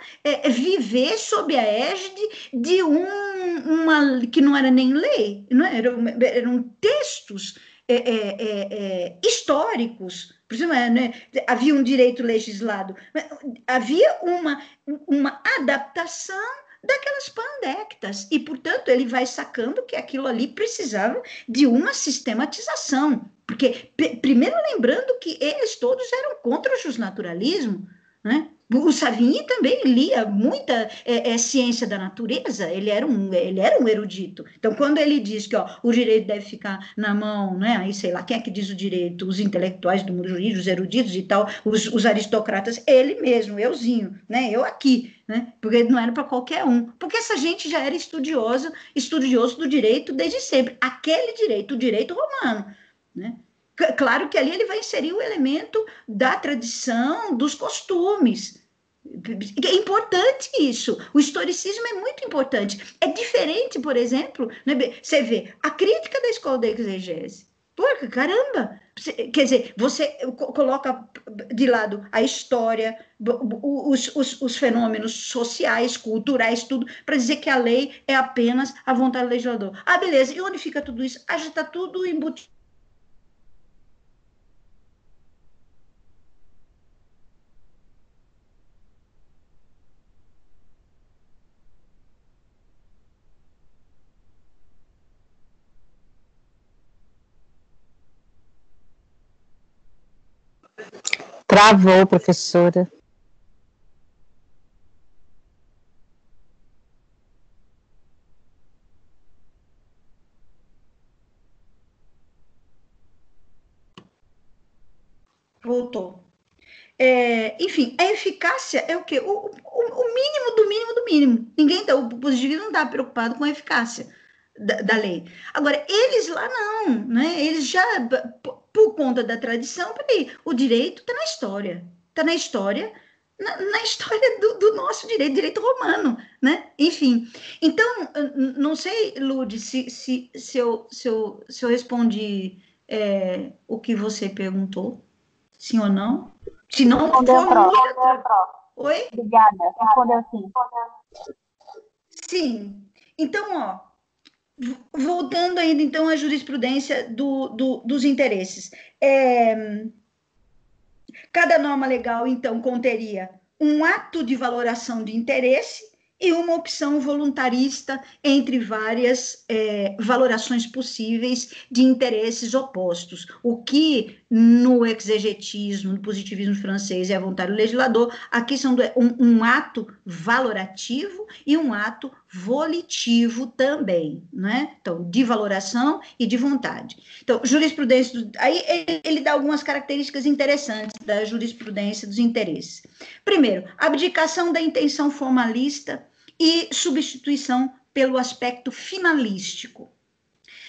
viver sob a égide de uma que não era nem lei, não eram textos históricos. Por exemplo, né, havia um direito legislado, havia uma adaptação daquelas pandectas, e, portanto, ele vai sacando que aquilo ali precisava de uma sistematização, porque, primeiro lembrando que eles todos eram contra o justnaturalismo, né? O Savigny também lia muita ciência da natureza, ele era um erudito. Então, quando ele diz que o direito deve ficar na mão, né? Aí, sei lá, quem é que diz o direito? Os intelectuais do mundo jurídico, os eruditos e tal, os aristocratas, ele mesmo, euzinho, né? Eu aqui, né? Porque não era para qualquer um, porque essa gente já era estudioso do direito desde sempre, aquele direito, o direito romano, né? Claro que ali ele vai inserir o elemento da tradição, dos costumes. É importante isso. O historicismo é muito importante. É diferente, por exemplo, né, você vê a crítica da escola da exegese. Porra, caramba! Quer dizer, você coloca de lado a história, os fenômenos sociais, culturais, tudo, para dizer que a lei é apenas a vontade do legislador. Ah, beleza. E onde fica tudo isso? Ah, já está tudo embutido. Travou, professora. Voltou. Enfim, a eficácia é o quê? O mínimo do mínimo do mínimo. O positivismo não está preocupado com a eficácia da lei. Agora, eles lá não, né? Eles já, por conta da tradição, peraí, o direito está na história. Está na história, na história do nosso direito romano, né? Enfim. Então, não sei, Lourdes, se eu respondi o que você perguntou, sim ou não? Se não, respondeu, prof. Oi? Obrigada. Respondeu sim. Sim. Então, voltando ainda então à jurisprudência dos interesses. Cada norma legal, então, conteria um ato de valoração de interesse e uma opção voluntarista entre várias valorações possíveis de interesses opostos. O que no exegetismo, no positivismo francês é a vontade do legislador, aqui são um ato valorativo e um ato volitivo também, né? Então, de valoração e de vontade. Então, jurisprudência, aí ele dá algumas características interessantes da jurisprudência dos interesses. Primeiro, abdicação da intenção formalista e substituição pelo aspecto finalístico.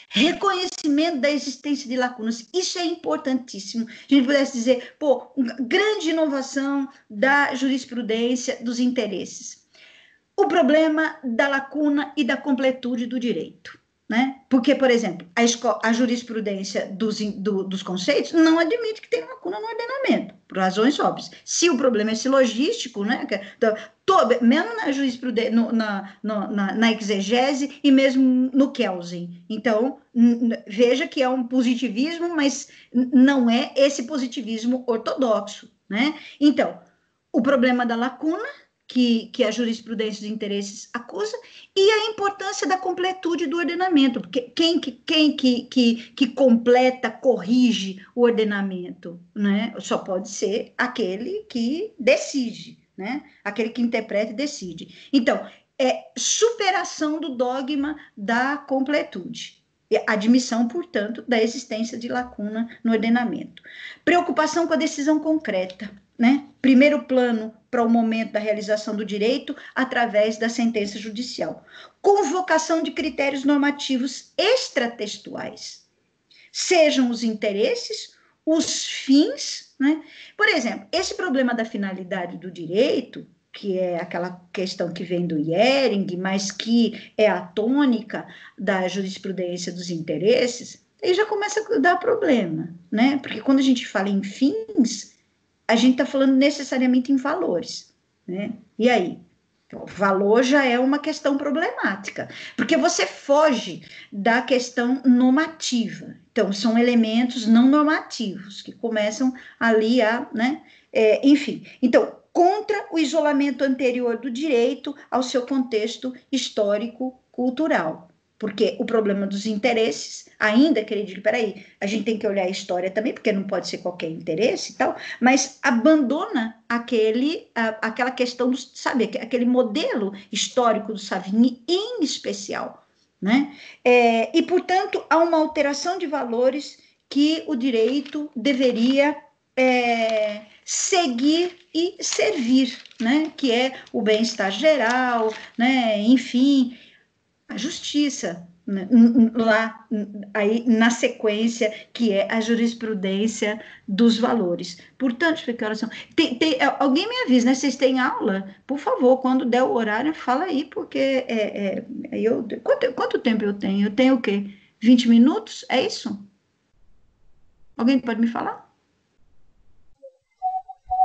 Reconhecimento da existência de lacunas, isso é importantíssimo. A gente pudesse dizer, grande inovação da jurisprudência dos interesses. O problema da lacuna e da completude do direito, né? Porque, por exemplo, a jurisprudência dos conceitos não admite que tem lacuna no ordenamento, por razões óbvias. Se o problema é silogístico, né? Mesmo na jurisprudência, na exegese e mesmo no Kelsen. Então, veja que é um positivismo, mas não é esse positivismo ortodoxo, né? Então, o problema da lacuna, que a jurisprudência dos interesses acusa, e a importância da completude do ordenamento, porque quem que completa, corrige o ordenamento, né? Só pode ser aquele que decide, né? Aquele que interpreta e decide. Então, é superação do dogma da completude. Admissão, portanto, da existência de lacuna no ordenamento. Preocupação com a decisão concreta, né? Primeiro plano para o momento da realização do direito através da sentença judicial. Convocação de critérios normativos extratextuais, sejam os interesses, os fins, né? Por exemplo, esse problema da finalidade do direito, que é aquela questão que vem do Hering, mas que é a tônica da jurisprudência dos interesses, aí já começa a dar problema, né? Porque quando a gente fala em fins, a gente está falando necessariamente em valores, né? E aí? Então, valor já é uma questão problemática, porque você foge da questão normativa. Então, são elementos não normativos que começam ali né? Enfim, então, contra o isolamento anterior do direito ao seu contexto histórico-cultural. Porque o problema dos interesses, ainda que ele diga, peraí, a gente tem que olhar a história também, porque não pode ser qualquer interesse e tal, mas abandona aquela questão, sabe, aquele modelo histórico do Savigny em especial, né? E, portanto, há uma alteração de valores que o direito deveria seguir e servir, né? Que é o bem-estar geral, né? Enfim, a justiça, né? Lá, aí, na sequência, que é a jurisprudência dos valores. Portanto, que horas são? Alguém me avisa, né? Vocês têm aula? Por favor, quando der o horário, fala aí, porque quanto tempo eu tenho? Eu tenho o quê? 20 minutos? É isso? Alguém pode me falar?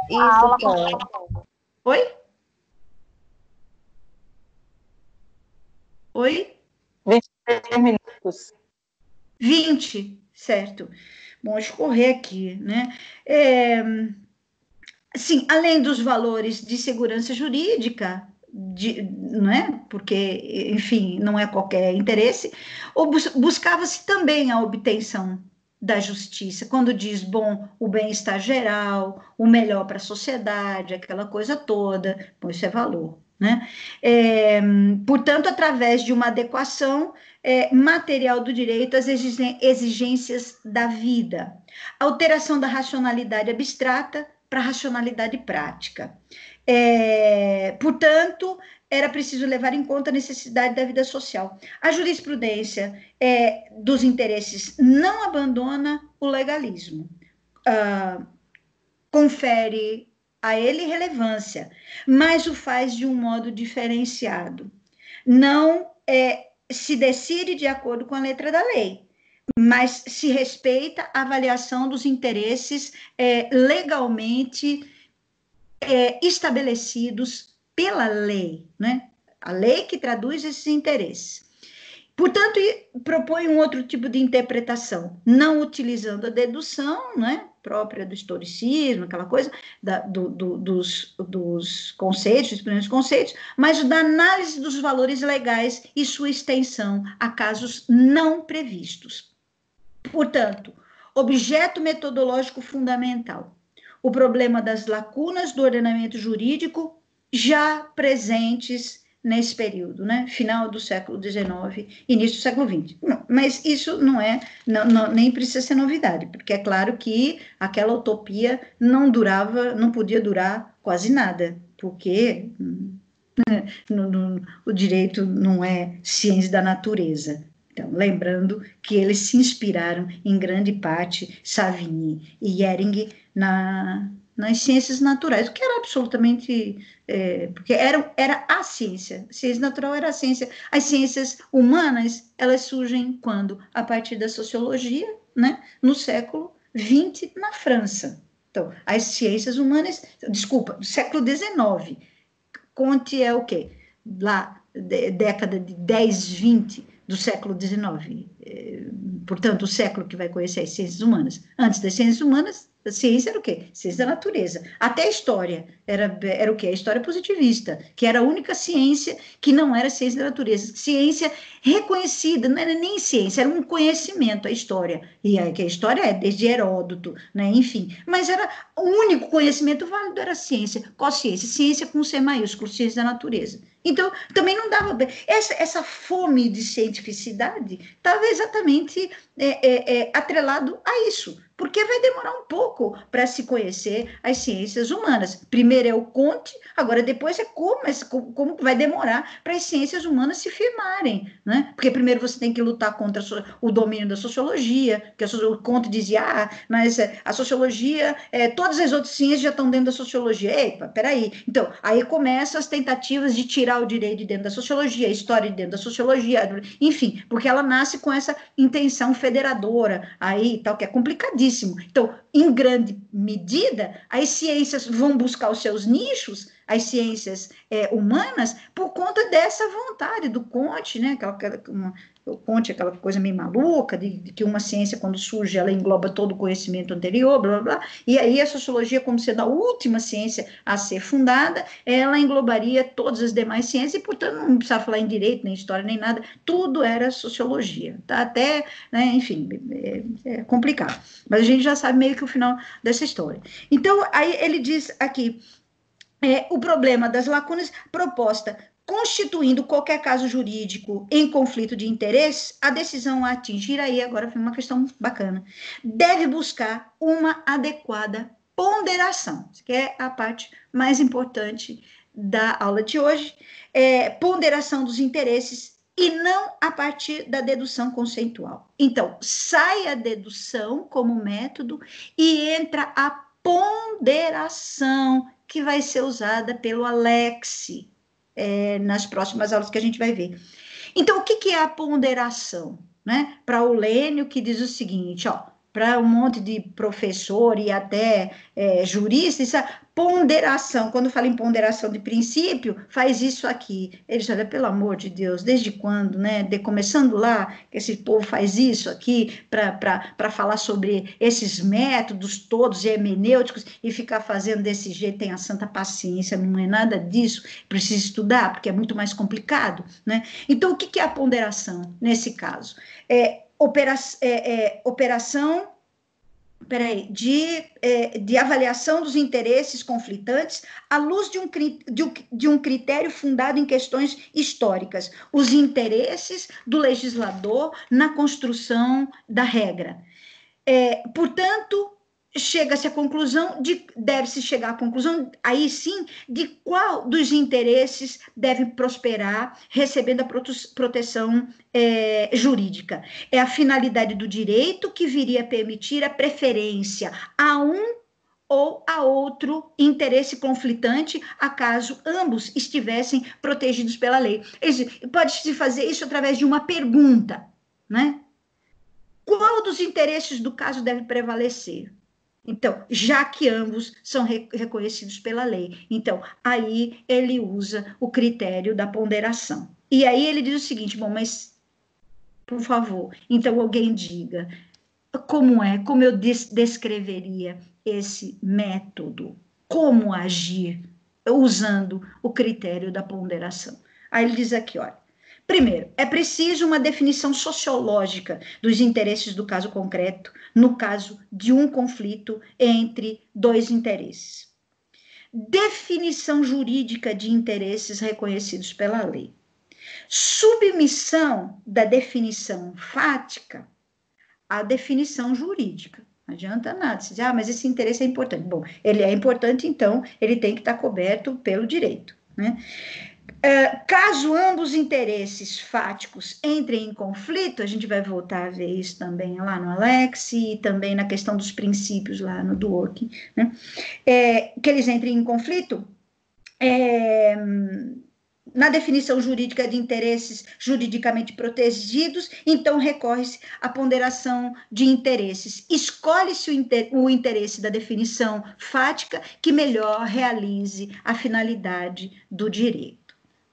Isso. Oi? Oi? 23 minutos. 20, certo. Bom, deixa eu correr aqui, né? Sim, além dos valores de segurança jurídica, não é? Porque, enfim, não é qualquer interesse, buscava-se também a obtenção da justiça, quando diz, bom, o bem-estar geral, o melhor para a sociedade, aquela coisa toda, bom, isso é valor, né? Portanto, através de uma adequação material do direito às exigências da vida, alteração da racionalidade abstrata para a racionalidade prática. Portanto, era preciso levar em conta a necessidade da vida social. A jurisprudência dos interesses não abandona o legalismo, confere a ele relevância, mas o faz de um modo diferenciado. Não se decide de acordo com a letra da lei, mas se respeita a avaliação dos interesses legalmente estabelecidos pela lei, né? A lei que traduz esses interesses. Portanto, propõe um outro tipo de interpretação, não utilizando a dedução, né, própria do historicismo, aquela coisa dos conceitos, dos primeiros conceitos, mas da análise dos valores legais e sua extensão a casos não previstos. Portanto, objeto metodológico fundamental, o problema das lacunas do ordenamento jurídico já presentes nesse período, né? Final do século XIX, início do século XX. Mas isso não é, nem precisa ser novidade, porque é claro que aquela utopia não podia durar quase nada, porque o direito não é ciência da natureza. Então, lembrando que eles se inspiraram em grande parte, Savigny e Hering, nas ciências naturais, o que era absolutamente, porque era a ciência natural era a ciência. As ciências humanas, elas surgem quando? A partir da sociologia, né, no século XX, na França. Então, as ciências humanas, desculpa, do século XIX, Comte é o quê? Lá, década de 10, 20 do século XIX. Portanto, o século que vai conhecer as ciências humanas. Antes das ciências humanas, a ciência era o quê? Ciência da natureza. Até a história era o quê? A história positivista, que era a única ciência que não era ciência da natureza. Ciência reconhecida, não era nem ciência, era um conhecimento, a história. E aí, que a história é desde Heródoto, né? Enfim. Mas era o único conhecimento válido era a ciência. Qual ciência? Ciência com C maiúsculo, ciência da natureza. Então, também não dava... Essa fome de cientificidade estava exatamente atrelado a isso, porque vai demorar um pouco para se conhecer as ciências humanas. Primeiro é o Comte, agora depois é como vai demorar para as ciências humanas se firmarem, né? Porque primeiro você tem que lutar contra o domínio da sociologia, que o Comte dizia, mas a sociologia, todas as outras ciências já estão dentro da sociologia. Epa, peraí. Então, aí começam as tentativas de tirar o direito de dentro da sociologia, a história de dentro da sociologia, enfim, porque ela nasce com essa intenção federadora aí, tal, que é complicadíssimo. Então, em grande medida, as ciências vão buscar os seus nichos, as ciências humanas, por conta dessa vontade do Comte, né? O Comte, aquela coisa meio maluca, de que uma ciência, quando surge, ela engloba todo o conhecimento anterior, blá, blá, blá, e aí a sociologia, como sendo a última ciência a ser fundada, ela englobaria todas as demais ciências, e, portanto, não precisava falar em direito, nem história, nem nada, tudo era sociologia, tá? Até, né, enfim, é complicado, mas a gente já sabe meio que o final dessa história. Então, aí ele diz aqui, o problema das lacunas proposta constituindo qualquer caso jurídico em conflito de interesses, a decisão a atingir, aí agora vem uma questão bacana, deve buscar uma adequada ponderação, que é a parte mais importante da aula de hoje, ponderação dos interesses e não a partir da dedução conceitual. Então, sai a dedução como método e entra a ponderação, que vai ser usada pelo Alex nas próximas aulas que a gente vai ver. Então, o que é a ponderação? Né? Para o Lênio, que diz o seguinte, para um monte de professor e até jurista, isso é ponderação. Quando fala em ponderação de princípio, faz isso aqui. Ele já, pelo amor de Deus, desde quando, né? Começando lá, que esse povo faz isso aqui para falar sobre esses métodos todos hermenêuticos e ficar fazendo desse jeito, tem a santa paciência, não é nada disso, precisa estudar, porque é muito mais complicado, né? Então, o que é a ponderação nesse caso? Operação de avaliação dos interesses conflitantes à luz de um critério fundado em questões históricas, os interesses do legislador na construção da regra. Portanto, chega-se à conclusão, deve-se chegar à conclusão, aí sim, de qual dos interesses deve prosperar, recebendo a proteção jurídica. É a finalidade do direito que viria a permitir a preferência a um ou a outro interesse conflitante, acaso ambos estivessem protegidos pela lei. Pode-se fazer isso através de uma pergunta, né? Qual dos interesses do caso deve prevalecer? Então, já que ambos são reconhecidos pela lei. Então, aí ele usa o critério da ponderação. E aí ele diz o seguinte, bom, mas, por favor, então alguém diga como eu descreveria esse método, como agir usando o critério da ponderação. Aí ele diz aqui, olha, primeiro, é preciso uma definição sociológica dos interesses do caso concreto, no caso de um conflito entre dois interesses. definição jurídica de interesses reconhecidos pela lei. Submissão da definição fática à definição jurídica. Não adianta nada. Você diz, mas esse interesse é importante. Bom, ele é importante, então, ele tem que estar coberto pelo direito, né? Caso ambos interesses fáticos entrem em conflito, a gente vai voltar a ver isso também lá no Alex e também na questão dos princípios lá no Dworkin, né? Que eles entrem em conflito, na definição jurídica de interesses juridicamente protegidos, então recorre-se à ponderação de interesses. Escolhe-se o interesse da definição fática que melhor realize a finalidade do direito.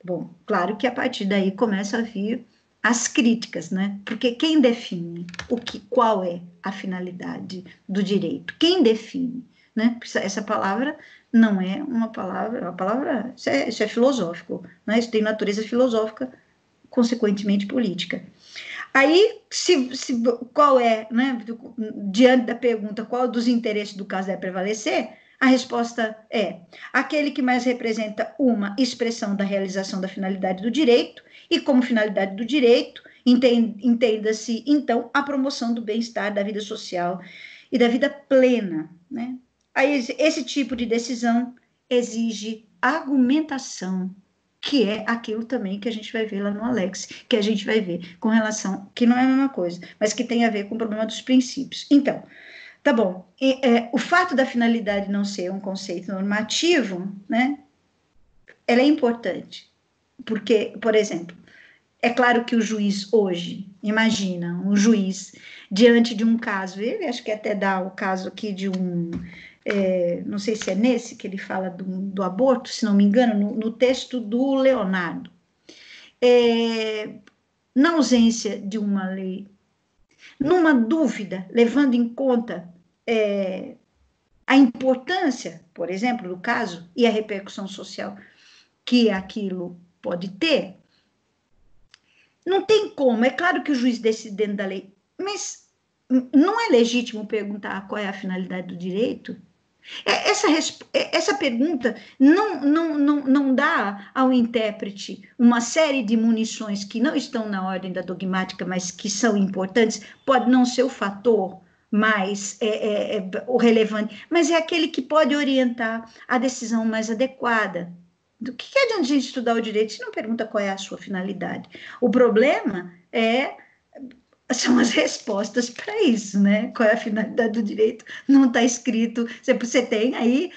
Bom, claro que a partir daí começa a vir as críticas, né? Porque quem define qual é a finalidade do direito? Quem define, né? Essa palavra não é uma palavra, isso é filosófico, né? Isso tem natureza filosófica, consequentemente política. Aí, qual é, né? Diante da pergunta qual dos interesses do caso deve prevalecer, a resposta é aquele que mais representa uma expressão da realização da finalidade do direito, e como finalidade do direito, entenda-se, então, a promoção do bem-estar, da vida social e da vida plena, né? Aí, esse tipo de decisão exige argumentação, que é aquilo também que a gente vai ver lá no Alex, que a gente vai ver com relação, que não é a mesma coisa, mas que tem a ver com o problema dos princípios. Então, tá bom, o fato da finalidade não ser um conceito normativo, né, ela é importante, porque, por exemplo, é claro que o juiz hoje, imagina, um juiz diante de um caso, ele acho que até dá o caso aqui de não sei se é nesse que ele fala do aborto, se não me engano, no texto do Leonardo, na ausência de uma lei, numa dúvida, levando em conta a importância, por exemplo, do caso e a repercussão social que aquilo pode ter, não tem como, é claro que o juiz decide dentro da lei, mas não é legítimo perguntar qual é a finalidade do direito? Essa pergunta não dá ao intérprete uma série de munições que não estão na ordem da dogmática, mas que são importantes, pode não ser o fator mais o relevante, mas é aquele que pode orientar a decisão mais adequada. Do que adianta a gente estudar o direito se não pergunta qual é a sua finalidade? O problema são as respostas para isso, né? Qual é a finalidade do direito? Não está escrito. Você tem aí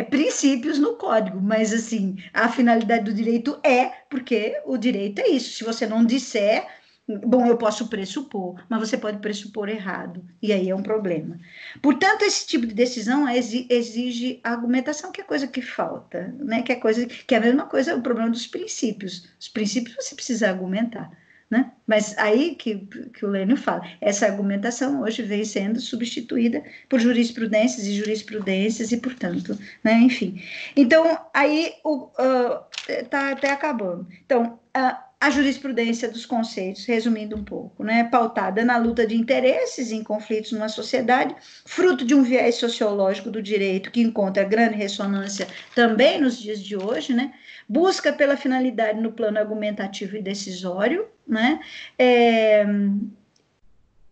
princípios no código, mas assim, a finalidade do direito porque o direito é isso. Se você não disser, bom, eu posso pressupor, mas você pode pressupor errado, e aí é um problema. Portanto, esse tipo de decisão exige argumentação, que é coisa que falta, né? Que é a mesma coisa, o problema dos princípios. Os princípios você precisa argumentar, né? Mas aí que o Lênio fala, essa argumentação hoje vem sendo substituída por jurisprudências e, portanto, né? Enfim. Então, aí está até acabando. Então, a jurisprudência dos conceitos, resumindo um pouco, né? Pautada na luta de interesses em conflitos numa sociedade, fruto de um viés sociológico do direito que encontra grande ressonância também nos dias de hoje, né? Busca pela finalidade no plano argumentativo e decisório, né?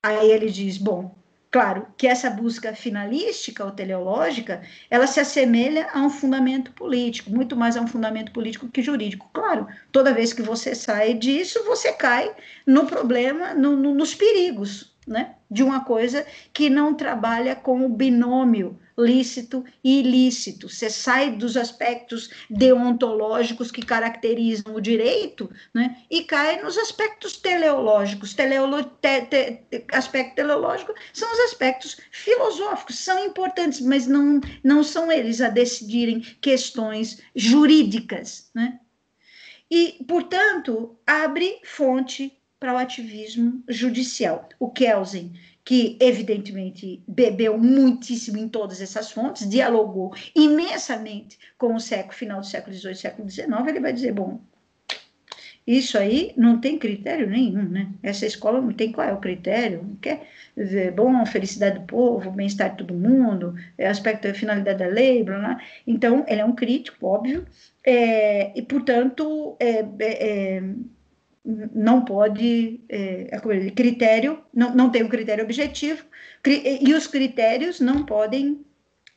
Aí ele diz, bom, claro que essa busca finalística ou teleológica, ela se assemelha a um fundamento político, muito mais a um fundamento político que jurídico. Claro, toda vez que você sai disso, você cai no problema, nos perigos, né? De uma coisa que não trabalha com o binômio lícito e ilícito. Você sai dos aspectos deontológicos que caracterizam o direito, né, e cai nos aspectos teleológicos. Aspecto teleológico são os aspectos filosóficos, são importantes, mas não são eles a decidirem questões jurídicas, né? E, portanto, abre fonte para o ativismo judicial. O Kelsen, que evidentemente bebeu muitíssimo em todas essas fontes, dialogou imensamente com o final do século XVIII, século XIX, ele vai dizer, bom, Isso aí não tem critério nenhum, né? Essa escola não tem qual é o critério, não quer dizer, bom, felicidade do povo, bem-estar de todo mundo, aspecto da finalidade da lei, blá, blá. Então, ele é um crítico, óbvio, e, portanto, não pode, critério, não tem um critério objetivo, e os critérios não podem,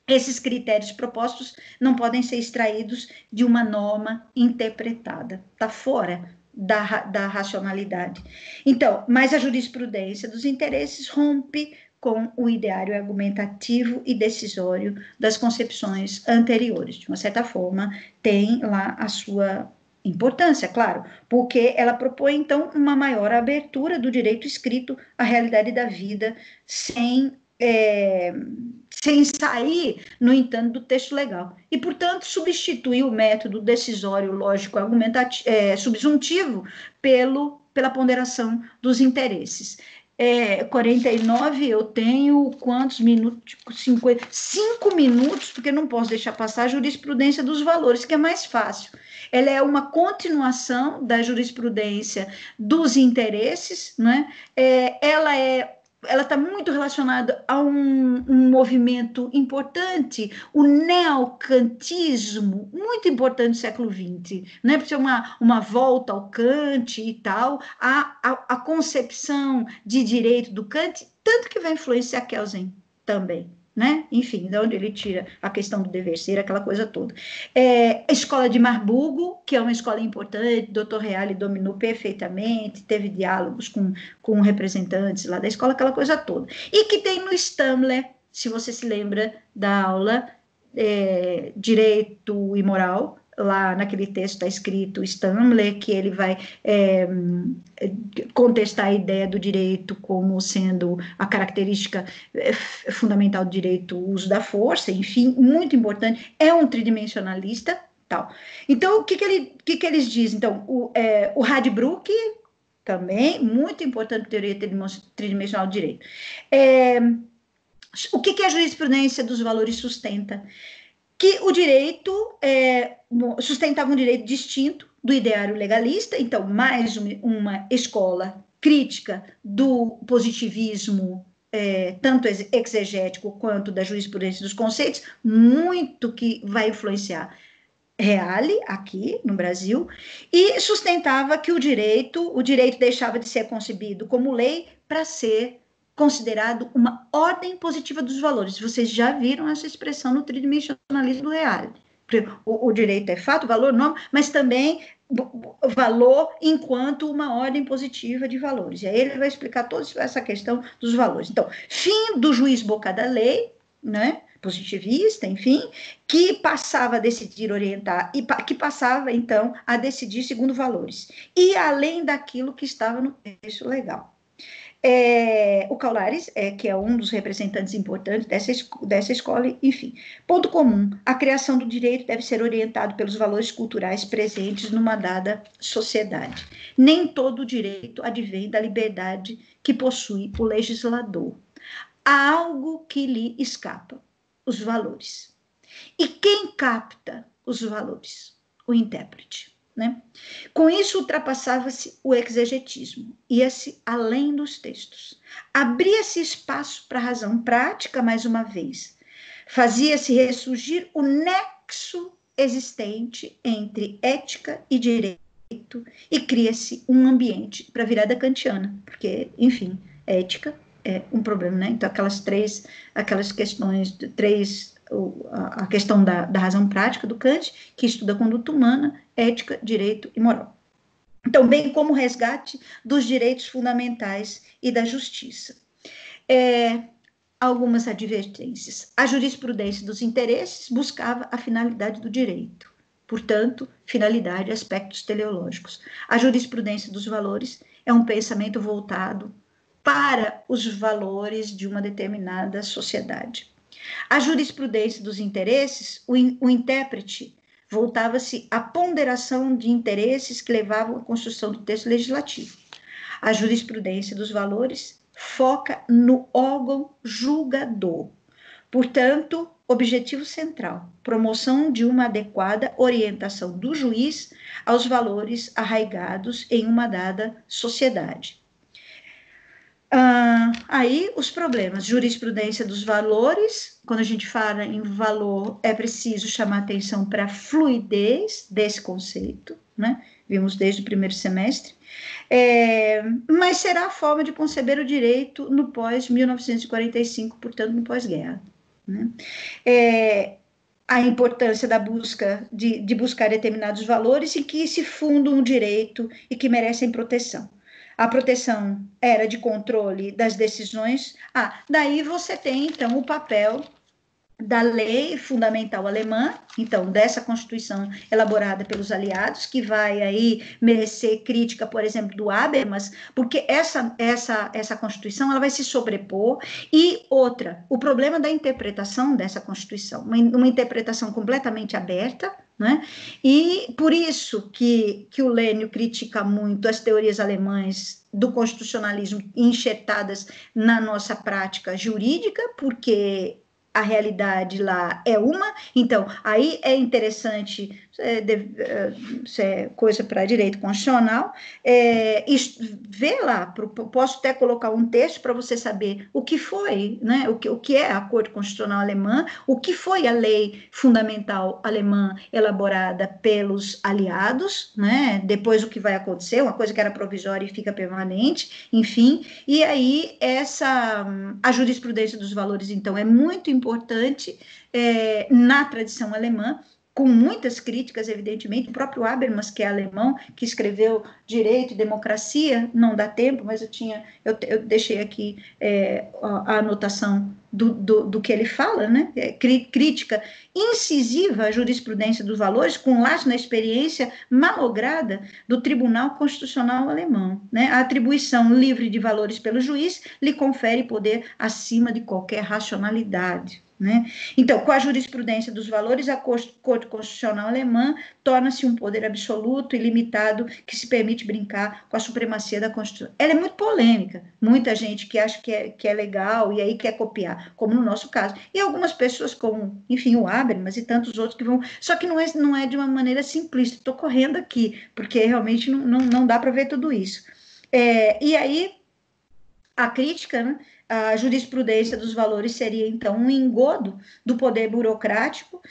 esses critérios propostos não podem ser extraídos de uma norma interpretada, está fora da racionalidade. Então, mas a jurisprudência dos interesses rompe com o ideário argumentativo e decisório das concepções anteriores. De uma certa forma, tem lá a sua importância, claro, porque ela propõe, então, uma maior abertura do direito escrito à realidade da vida, sem sair, no entanto, do texto legal. E, portanto, substituir o método decisório, lógico, subjuntivo pela ponderação dos interesses. 49, eu tenho quantos minutos? 50, 5 minutos, porque não posso deixar passar a jurisprudência dos valores, que é mais fácil. Ela é uma continuação da jurisprudência dos interesses, né? Ela está muito relacionada a um movimento importante, o neocantismo, muito importante do século XX, né? Porque é uma volta ao Kant e tal, a concepção de direito do Kant, tanto que vai influenciar Kelsen também, né? Enfim, de onde ele tira a questão do dever ser, aquela coisa toda. A escola de Marburgo, que é uma escola importante, Dr. Reale dominou perfeitamente, teve diálogos com representantes lá da escola, aquela coisa toda. E que tem no Stamler, se você se lembra da aula Direito e Moral, lá naquele texto está escrito Stamler, que ele vai contestar a ideia do direito como sendo a característica fundamental do direito, o uso da força, enfim, muito importante, é um tridimensionalista, tal. Então, o que eles dizem? Então, o Radbruch, também, muito importante teoria tridimensional do direito. O que a jurisprudência dos valores sustenta? Que o direito sustentava um direito distinto do ideário legalista, então, mais uma escola crítica do positivismo, tanto exegético quanto da jurisprudência dos conceitos, muito que vai influenciar Reale, aqui no Brasil, e sustentava que o direito deixava de ser concebido como lei para ser considerado uma ordem positiva dos valores. Vocês já viram essa expressão no tridimensionalismo do Reale. O direito é fato, valor, norma, mas também valor enquanto uma ordem positiva de valores. E aí ele vai explicar toda essa questão dos valores. Então, fim do juiz boca da lei, né? Positivista, enfim, que passava a decidir, orientar, e que passava, então, a decidir segundo valores, e além daquilo que estava no texto legal. O Colares, que é um dos representantes importantes dessa escola, enfim. Ponto comum, a criação do direito deve ser orientado pelos valores culturais presentes numa dada sociedade. Nem todo direito advém da liberdade que possui o legislador. Há algo que lhe escapa, os valores. E quem capta os valores? O intérprete, né? Com isso, ultrapassava-se o exegetismo, ia-se além dos textos. Abria-se espaço para a razão prática, mais uma vez. Fazia-se ressurgir o nexo existente entre ética e direito e cria-se um ambiente para a virada kantiana, porque, enfim, ética é um problema, né? Então, aquelas questões, a questão da razão prática do Kant, que estuda a conduta humana, ética, direito e moral. Então, bem como o resgate dos direitos fundamentais e da justiça. Algumas advertências. A jurisprudência dos interesses buscava a finalidade do direito, portanto, finalidade e aspectos teleológicos. A jurisprudência dos valores é um pensamento voltado para os valores de uma determinada sociedade. A jurisprudência dos interesses, o intérprete voltava-se à ponderação de interesses que levavam à construção do texto legislativo. A jurisprudência dos valores foca no órgão julgador. Portanto, objetivo central, promoção de uma adequada orientação do juiz aos valores arraigados em uma dada sociedade. Aí, os problemas, jurisprudência dos valores, quando a gente fala em valor, é preciso chamar atenção para a fluidez desse conceito, né? Vimos desde o primeiro semestre, mas será a forma de conceber o direito no pós-1945, portanto, no pós-guerra, né? A importância da busca, de buscar determinados valores em que se funda um direito e que merecem proteção. A proteção era de controle das decisões. Daí você tem, então, o papel da lei fundamental alemã, então, dessa Constituição elaborada pelos aliados, que vai aí merecer crítica, por exemplo, do Habermas, porque essa Constituição ela vai se sobrepor. E outra, o problema da interpretação dessa Constituição, uma interpretação completamente aberta, né? E por isso que o Lênio critica muito as teorias alemãs do constitucionalismo enxertadas na nossa prática jurídica, porque a realidade lá é uma. Então, aí é interessante, isso é coisa para direito constitucional, ver lá, posso até colocar um texto para você saber o que foi, né, o que é a Corte Constitucional Alemã, o que foi a lei fundamental alemã elaborada pelos aliados, né, depois o que vai acontecer, uma coisa que era provisória e fica permanente, enfim, e aí a jurisprudência dos valores, então, é muito importante na tradição alemã, com muitas críticas, evidentemente. O próprio Habermas, que é alemão, que escreveu Direito e Democracia, não dá tempo, mas eu deixei aqui a anotação do que ele fala, né? Crítica incisiva à jurisprudência dos valores, com laço na experiência malograda do Tribunal Constitucional Alemão, né? A atribuição livre de valores pelo juiz lhe confere poder acima de qualquer racionalidade, né? Então, com a jurisprudência dos valores, a Corte Constitucional Alemã torna-se um poder absoluto e limitado que se permite brincar com a supremacia da Constituição. Ela é muito polêmica, muita gente que acha que é legal e aí quer copiar, como no nosso caso. E algumas pessoas, como, enfim, o Habermas e tantos outros que vão... Só que não é de uma maneira simplista. Estou correndo aqui, porque realmente não dá para ver tudo isso. E aí, a crítica, né? A jurisprudência dos valores seria, então, um engodo do poder burocrático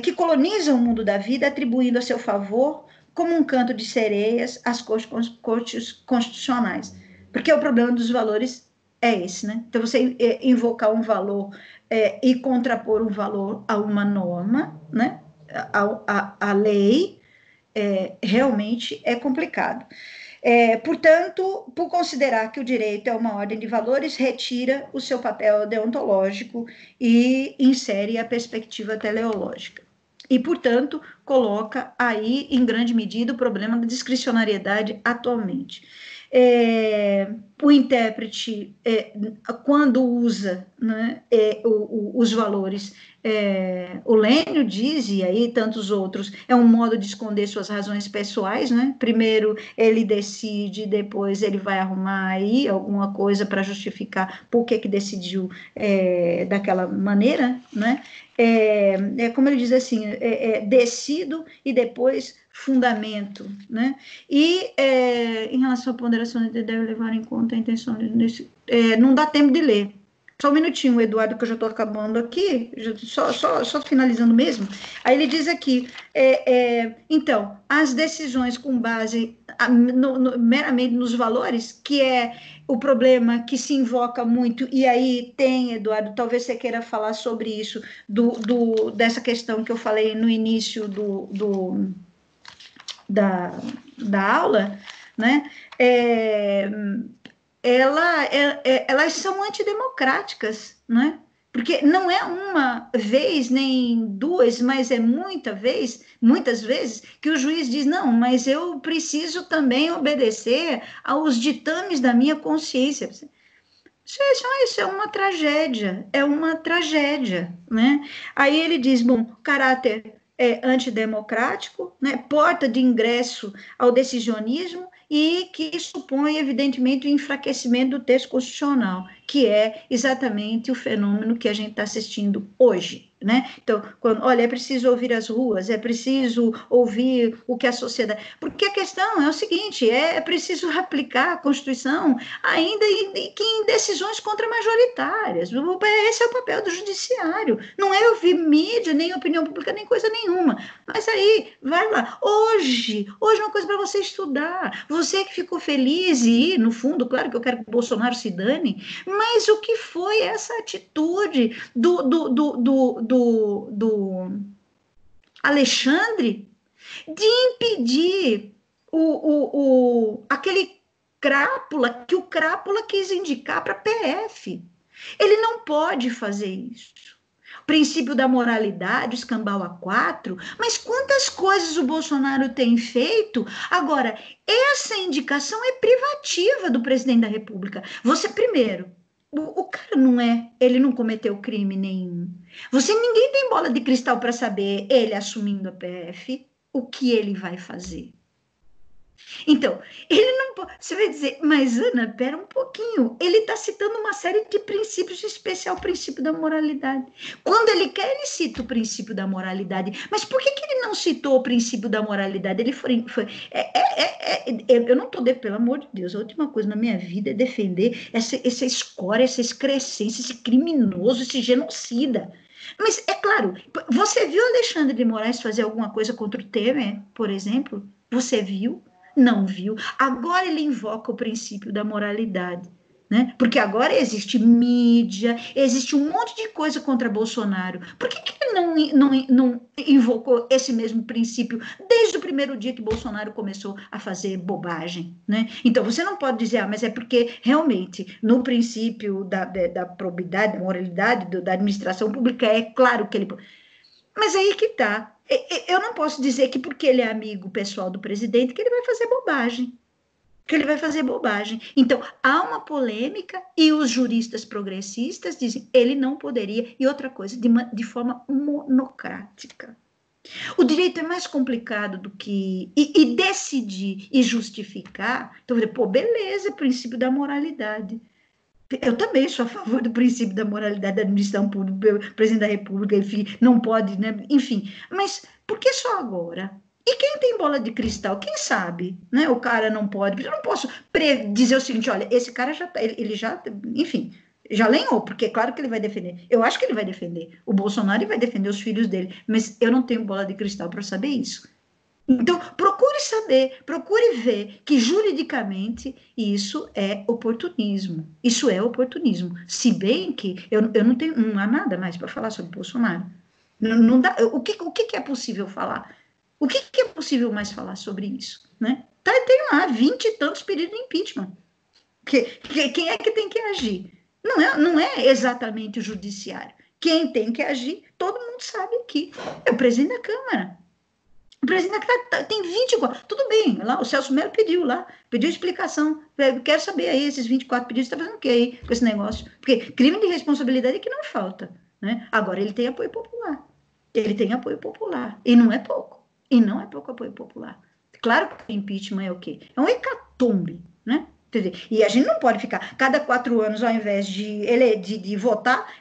que coloniza o mundo da vida, atribuindo a seu favor, como um canto de sereias, as cortes constitucionais. Porque o problema dos valores é esse, né? Então, você invocar um valor e contrapor um valor a uma norma, né? A lei, realmente é complicado. Portanto, por considerar que o direito é uma ordem de valores, retira o seu papel deontológico e insere a perspectiva teleológica. E, portanto, coloca aí, em grande medida, o problema da discricionariedade atualmente. O intérprete, quando usa, né, os valores, o Lênio diz, e aí tantos outros, é um modo de esconder suas razões pessoais, né? Primeiro ele decide, depois ele vai arrumar aí alguma coisa para justificar por que decidiu daquela maneira, né? Como ele diz assim, decido e depois fundamento, né? E em relação à ponderação, deve levar em conta a intenção não dá tempo de ler. Só um minutinho, Eduardo, que eu já estou acabando aqui, só finalizando mesmo. Aí ele diz aqui, então, as decisões com base meramente nos valores, que é o problema que se invoca muito, e aí tem, Eduardo, talvez você queira falar sobre isso, dessa questão que eu falei no início da aula, né? Elas são antidemocráticas, né? Porque não é uma vez, nem duas, mas é muitas vezes, que o juiz diz, não, mas eu preciso também obedecer aos ditames da minha consciência. Isso é uma tragédia, né? Aí ele diz, bom, caráter antidemocrático, né? Porta de ingresso ao decisionismo, e que supõe, evidentemente, o enfraquecimento do texto constitucional, que é exatamente o fenômeno que a gente está assistindo hoje, né? Então, olha, é preciso ouvir as ruas, é preciso ouvir o que a sociedade... Porque a questão é o seguinte, é preciso aplicar a Constituição ainda em decisões contramajoritárias. Esse é o papel do judiciário. Não é ouvir mídia, nem opinião pública, nem coisa nenhuma. Mas aí, vai lá. Hoje é uma coisa para você estudar. Você que ficou feliz e, no fundo, claro que eu quero que o Bolsonaro se dane, mas o que foi essa atitude do Alexandre de impedir aquele crápula que o crápula quis indicar para a PF. Ele não pode fazer isso. O princípio da moralidade, o escambau A4, mas quantas coisas o Bolsonaro tem feito? Agora, essa indicação é privativa do presidente da República. Você, primeiro, o cara ele não cometeu crime nenhum. Ninguém tem bola de cristal para saber, ele assumindo a PF, o que ele vai fazer. Então, ele não pode... Você vai dizer, mas Ana, pera um pouquinho. Ele está citando uma série de princípios, em especial o princípio da moralidade. Quando ele quer, ele cita o princípio da moralidade. Mas por que ele não citou o princípio da moralidade? Ele eu não estou, pelo amor de Deus, a última coisa na minha vida é defender essa escória, essa excrescência, esse criminoso, esse genocida. Mas, é claro, você viu Alexandre de Moraes fazer alguma coisa contra o Temer, por exemplo? Você viu? Não viu. Agora ele invoca o princípio da moralidade, né? Porque agora existe mídia, existe um monte de coisa contra Bolsonaro. Por que ele não invocou esse mesmo princípio desde o primeiro dia que Bolsonaro começou a fazer bobagem, né? Então, você não pode dizer, mas é porque realmente no princípio da probidade, da moralidade, da administração pública, é claro que ele... Mas aí que está. Eu não posso dizer que porque ele é amigo pessoal do presidente que ele vai fazer bobagem. Então, há uma polêmica e os juristas progressistas dizem ele não poderia, e outra coisa, de forma monocrática. O direito é mais complicado do que... E decidir e justificar, então, beleza, princípio da moralidade. Eu também sou a favor do princípio da moralidade da administração pública, o presidente da República, enfim, não pode, né? Enfim, mas por que só agora? E quem tem bola de cristal, quem sabe, né? O cara não pode, eu não posso dizer o seguinte, olha, esse cara ele já, enfim, já lenhou, porque é claro que ele vai defender, eu acho que ele vai defender o Bolsonaro e vai defender os filhos dele, mas eu não tenho bola de cristal para saber isso. Então, procure saber, procure ver que juridicamente isso é oportunismo. Isso é oportunismo. Se bem que eu não há nada mais para falar sobre Bolsonaro. Não dá, o que é possível falar? O que é possível mais falar sobre isso? Né? Tem lá 20 e tantos pedidos de impeachment. Quem é que tem que agir? Não é exatamente o judiciário. Quem tem que agir, todo mundo sabe aqui, é o presidente da Câmara. O presidente tem 24, tudo bem, lá o Celso Mello pediu explicação, quero saber aí, esses 24 pedidos, está fazendo o que aí com esse negócio? Porque crime de responsabilidade é que não falta, né? Agora ele tem apoio popular, e não é pouco, apoio popular. Claro que o impeachment é o quê? É um hecatombe, né? E a gente não pode ficar, cada 4 anos, ao invés de votar,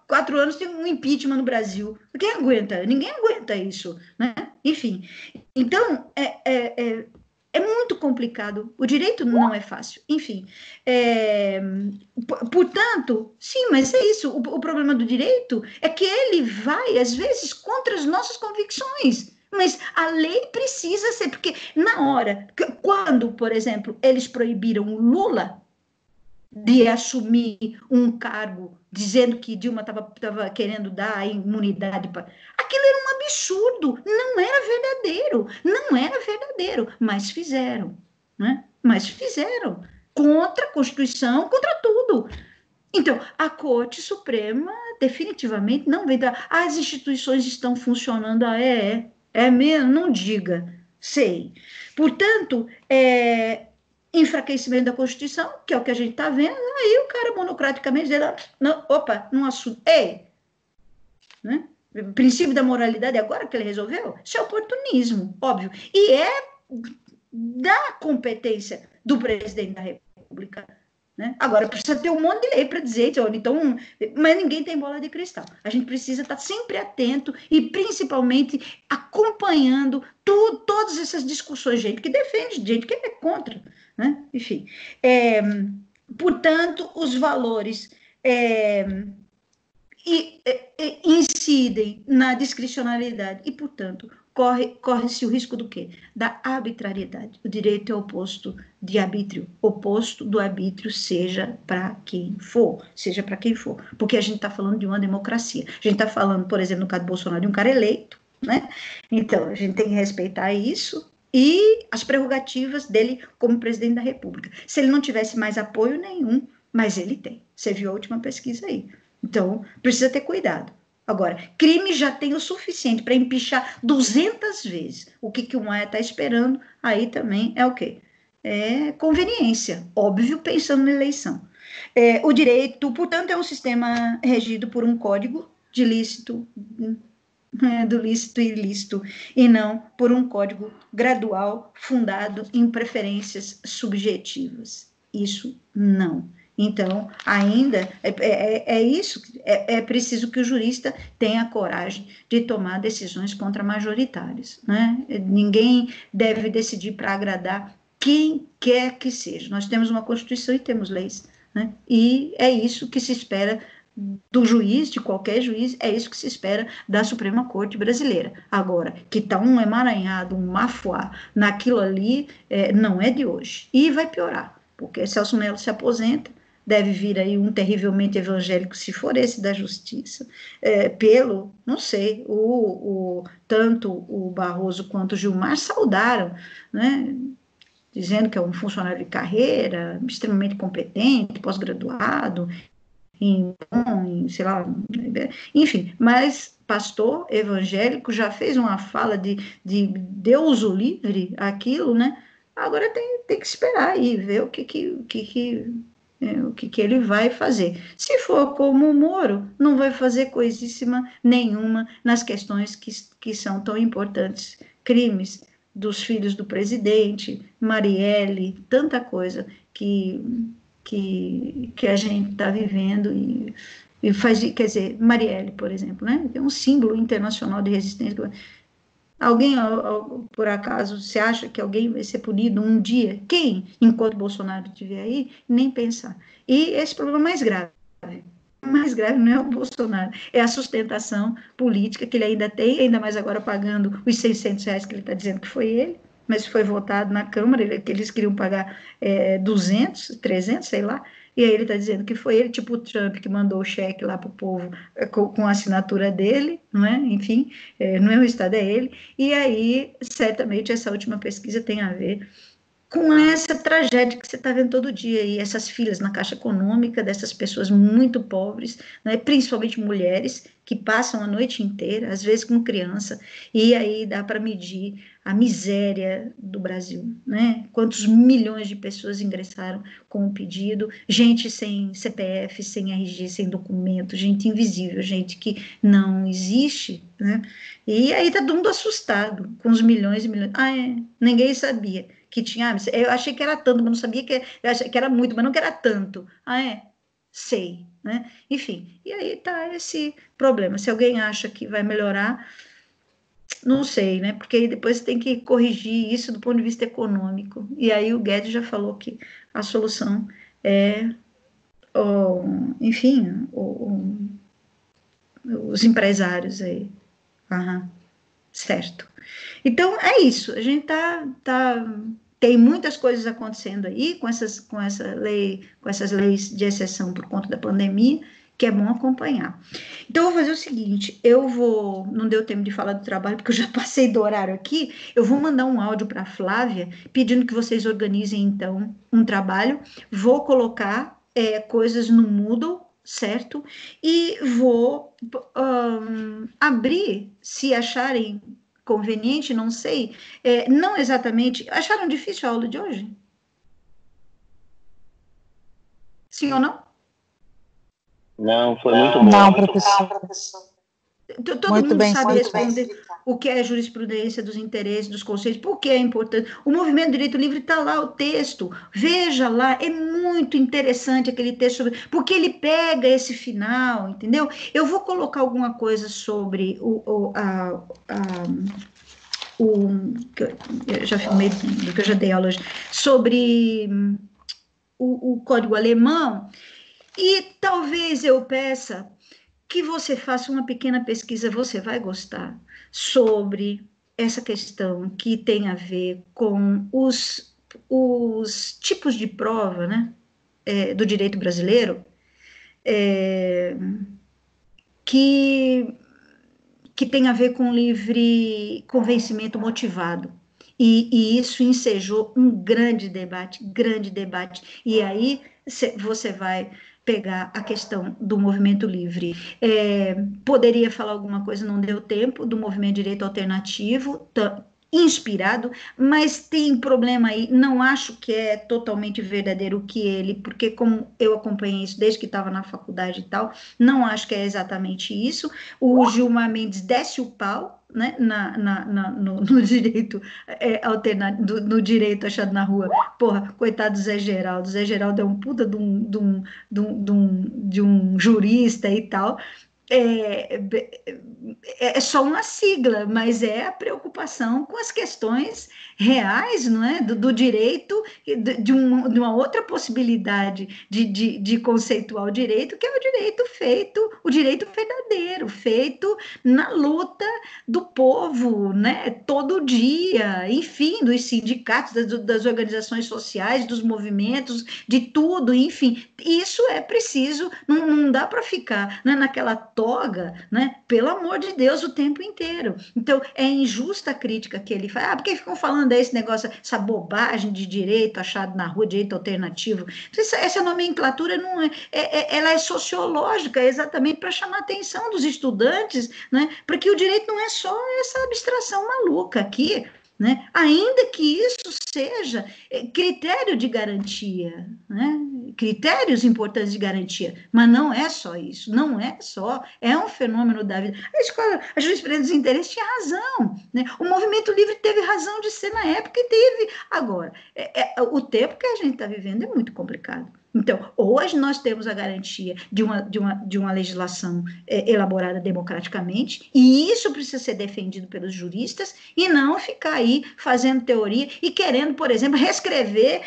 4 anos tem um impeachment no Brasil. Quem aguenta? Ninguém aguenta isso, né? Enfim, então, é muito complicado. O direito não é fácil. Enfim, portanto, sim, mas é isso. O problema do direito é que ele vai, às vezes, contra as nossas convicções. Mas a lei precisa ser, porque na hora, quando, por exemplo, eles proibiram o Lula de assumir um cargo, dizendo que Dilma estava querendo dar a imunidade para... Aquilo era um absurdo, não era verdadeiro, mas fizeram, né? Contra a Constituição, contra tudo. Então, a Corte Suprema definitivamente não vem dar... As instituições estão funcionando, é mesmo? Não diga, sei. Portanto, enfraquecimento da Constituição, que é o que a gente está vendo, aí o cara monocraticamente diz, não assume. Né? O princípio da moralidade, agora que ele resolveu, isso é oportunismo, óbvio. E é da competência do presidente da República né? Agora, precisa ter um monte de lei para dizer, então, mas ninguém tem bola de cristal. A gente precisa estar sempre atento e, principalmente, acompanhando todas essas discussões, gente que defende, gente que é contra, né? Enfim, portanto, os valores incidem na discricionariedade e, portanto, corre-se o risco do quê? Da arbitrariedade. O direito é oposto de arbítrio, oposto do arbítrio, seja para quem for, porque a gente está falando de uma democracia. A gente está falando, por exemplo, no caso do Bolsonaro, de um cara eleito, né? Então, a gente tem que respeitar isso e as prerrogativas dele como presidente da República. Se ele não tivesse mais apoio nenhum, mas ele tem. Você viu a última pesquisa aí. Então, precisa ter cuidado. Agora, crime já tem o suficiente para empichar 200 vezes. O que o Maia está esperando, aí também é o quê? É conveniência, óbvio, pensando na eleição. O direito, portanto, é um sistema regido por um código de lícito, do lícito e ilícito, e não por um código gradual fundado em preferências subjetivas. Isso não. Então, ainda isso, é preciso que o jurista tenha coragem de tomar decisões contramajoritárias, né? Ninguém deve decidir para agradar quem quer que seja. Nós temos uma Constituição e temos leis, né? E é isso que se espera do juiz, de qualquer juiz, é isso que se espera da Suprema Corte Brasileira. Agora, que está um emaranhado, um mafuá naquilo ali, não é de hoje. E vai piorar, porque Celso Mello se aposenta, deve vir aí um terrivelmente evangélico, se for esse da justiça, não sei, tanto o Barroso quanto o Gilmar saudaram, né, dizendo que é um funcionário de carreira, extremamente competente, pós-graduado, sei lá, enfim, mas pastor evangélico já fez uma fala de Deus o livre, aquilo, né? Agora tem que esperar aí, ver o que ele vai fazer. Se for como o Moro, não vai fazer coisíssima nenhuma nas questões que são tão importantes, crimes dos filhos do presidente, Marielle, tanta coisa que a gente está vivendo e faz, quer dizer, Marielle, por exemplo, né? É um símbolo internacional de resistência. Alguém, por acaso, você acha que alguém vai ser punido um dia? Quem, enquanto Bolsonaro estiver aí, nem pensar. E esse problema mais grave não é o Bolsonaro, é a sustentação política que ele ainda tem, ainda mais agora pagando os R$ 600 que ele está dizendo que foi ele, mas foi votado na Câmara, que eles queriam pagar 200, 300, sei lá, e aí ele está dizendo que foi ele, tipo o Trump, que mandou o cheque lá para o povo com a assinatura dele, não é? Enfim, não é o Estado, é ele, e aí, certamente, essa última pesquisa tem a ver com essa tragédia que você está vendo todo dia aí, essas filas na Caixa Econômica, dessas pessoas muito pobres, né, principalmente mulheres, que passam a noite inteira, às vezes com criança, e aí dá para medir a miséria do Brasil, né? Quantos milhões de pessoas ingressaram com o pedido, gente sem CPF, sem RG, sem documento, gente invisível, gente que não existe, né? E aí tá todo mundo assustado com os milhões e milhões. Ninguém sabia que tinha, eu achei que era tanto, mas não sabia eu achei que era muito, mas não que era tanto. Sei, né? Enfim, e aí tá esse problema. Se alguém acha que vai melhorar, não sei, né? Porque aí depois tem que corrigir isso do ponto de vista econômico. E aí o Guedes já falou que a solução é, enfim, os empresários aí. Certo. Então, é isso. A gente tem muitas coisas acontecendo aí com essas leis de exceção por conta da pandemia, que é bom acompanhar. Então, eu vou fazer o seguinte, não deu tempo de falar do trabalho, porque eu já passei do horário aqui, eu vou mandar um áudio para a Flávia, pedindo que vocês organizem, então, um trabalho, vou colocar coisas no Moodle, certo? E vou abrir, se acharem conveniente, não sei, não exatamente. Acharam difícil a aula de hoje? Sim ou não? Não, foi muito bom. Não, professor. todo Muito mundo bem, sabe muito bem responder explicado. o que é jurisprudência dos interesses, dos conceitos, por que é importante. O movimento do direito livre está lá, o texto, veja lá, é muito interessante aquele texto, porque ele pega esse final, entendeu? Eu vou colocar alguma coisa sobre eu já filmei do que eu já dei aula hoje, sobre o código alemão, e talvez eu peça que você faça uma pequena pesquisa, você vai gostar, sobre essa questão que tem a ver com os tipos de prova, né, do direito brasileiro, que, que tem a ver com livre convencimento motivado. E isso ensejou um grande debate, grande debate. E aí você vai pegar a questão do movimento livre. Poderia falar alguma coisa, não deu tempo, do movimento direito alternativo, inspirado, mas tem problema aí, não acho que é totalmente verdadeiro que ele, porque como eu acompanhei isso desde que estava na faculdade e tal, não acho que é exatamente isso. O Gilmar Mendes desce o pau, né, no direito alternativo, no direito achado na rua. Porra, coitado do Zé Geraldo. Zé Geraldo é um puta de um jurista e tal. É só uma sigla, mas é a preocupação com as questões reais, não é? Do direito, de uma outra possibilidade de conceituar o direito, que é o direito verdadeiro, feito na luta do povo, né? Todo dia, enfim, dos sindicatos, das organizações sociais, dos movimentos, de tudo, enfim, isso é preciso, não dá para ficar, né, naquela toga, né? Pelo amor de Deus, o tempo inteiro. Então, é injusta a crítica que ele faz. Porque ficam falando desse negócio, essa bobagem de direito achado na rua, direito alternativo. Essa nomenclatura não ela é sociológica, exatamente para chamar a atenção dos estudantes, né? Porque o direito não é só essa abstração maluca aqui, né? Ainda que isso seja critério de garantia, né? Critérios importantes de garantia, mas não é só isso, não é só, é um fenômeno da vida. A jurisprudência dos interesses tinha razão, né? O movimento livre teve razão de ser na época e teve. Agora, o tempo que a gente está vivendo é muito complicado. Então, hoje nós temos a garantia de uma legislação elaborada democraticamente, e isso precisa ser defendido pelos juristas, e não ficar aí fazendo teoria e querendo, por exemplo, reescrever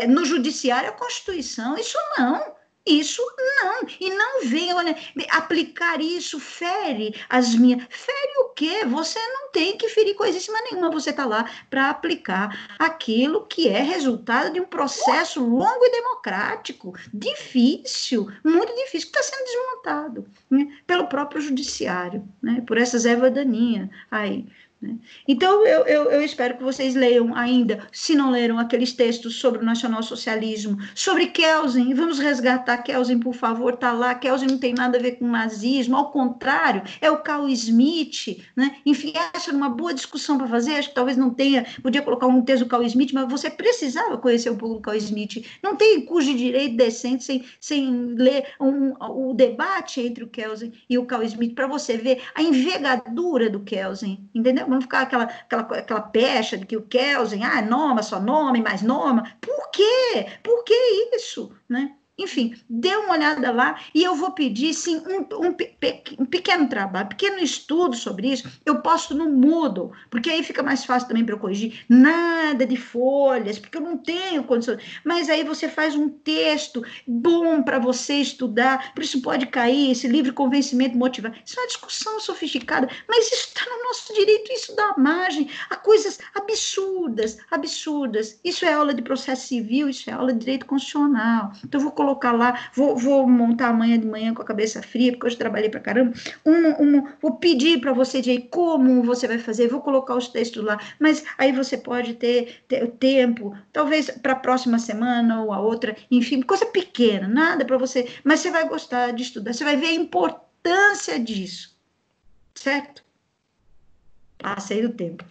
no judiciário a Constituição. Isso não. E não venha, olha, aplicar isso fere o quê? Você não tem que ferir coisíssima nenhuma, você está lá para aplicar aquilo que é resultado de um processo longo e democrático, difícil, muito difícil, que está sendo desmontado, né, pelo próprio judiciário, né, por essas ervas daninhas aí. Então, eu espero que vocês leiam ainda, se não leram, aqueles textos sobre o nacionalsocialismo, sobre Kelsen, vamos resgatar Kelsen, por favor, está lá, Kelsen não tem nada a ver com nazismo, ao contrário, é o Carl Schmitt, né? Enfim, essa era uma boa discussão para fazer, acho que talvez não tenha, podia colocar um texto do Carl Schmitt, mas você precisava conhecer um pouco do Carl Schmitt, não tem curso de direito decente sem ler o debate entre o Kelsen e o Carl Schmitt, para você ver a envergadura do Kelsen, entendeu? Vamos ficar aquela pecha de que o Kelsen, norma, só nome, mais norma. Por quê? Por que isso? Né? Enfim, dê uma olhada lá e eu vou pedir, sim, um pequeno trabalho, pequeno estudo sobre isso. Eu posto no Moodle, porque aí fica mais fácil também para eu corrigir. Nada de folhas, porque eu não tenho condições. Mas aí você faz um texto bom para você estudar, por isso pode cair esse livre convencimento motivado. Isso é uma discussão sofisticada, mas isso está no nosso direito, isso dá margem a coisas absurdas, absurdas. Isso é aula de processo civil, isso é aula de direito constitucional. Então, eu vou colocar lá, vou montar amanhã de manhã com a cabeça fria, porque hoje trabalhei pra caramba, vou pedir para você de aí como você vai fazer, vou colocar os textos lá, mas aí você pode ter o tempo, talvez para a próxima semana ou a outra, enfim, coisa pequena, nada para você, mas você vai gostar de estudar, você vai ver a importância disso, certo? Passei do tempo.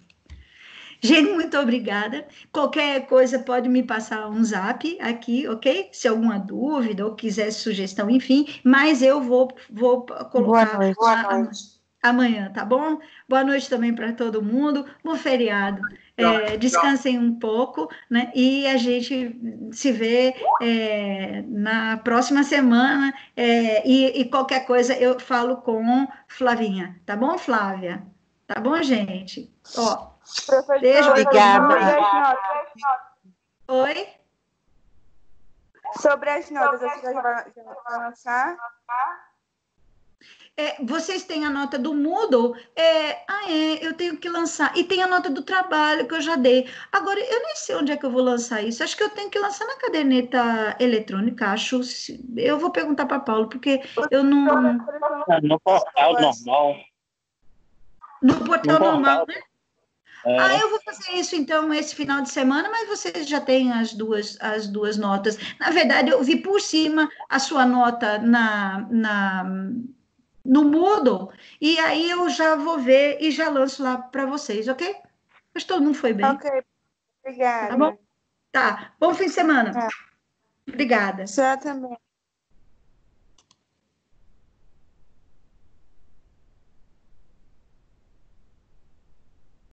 Gente, muito obrigada. Qualquer coisa pode me passar um zap aqui, ok? Se alguma dúvida ou quiser sugestão, enfim, mas eu vou colocar... Boa noite. amanhã, tá bom? Boa noite também para todo mundo, bom feriado. Descansem um pouco, né? E a gente se vê na próxima semana. E qualquer coisa eu falo com Flavinha, tá bom, Flávia? Tá bom, gente? Ó, beijo. Obrigada. Oi? Sobre as notas, você já vai lançar? Vocês têm a nota do Moodle? Eu tenho que lançar. E tem a nota do trabalho que eu já dei. Agora, eu nem sei onde é que eu vou lançar isso. Acho que eu tenho que lançar na caderneta eletrônica, acho. Eu vou perguntar para Paulo, porque eu não... No portal normal. No portal normal, né? É. Eu vou fazer isso, então, esse final de semana, mas vocês já têm as duas notas. Na verdade, eu vi por cima a sua nota no Moodle, e aí eu já vou ver e já lanço lá para vocês, ok? Mas todo mundo foi bem. Ok, obrigada. Tá bom? Tá. Bom fim de semana. Obrigada. Você também.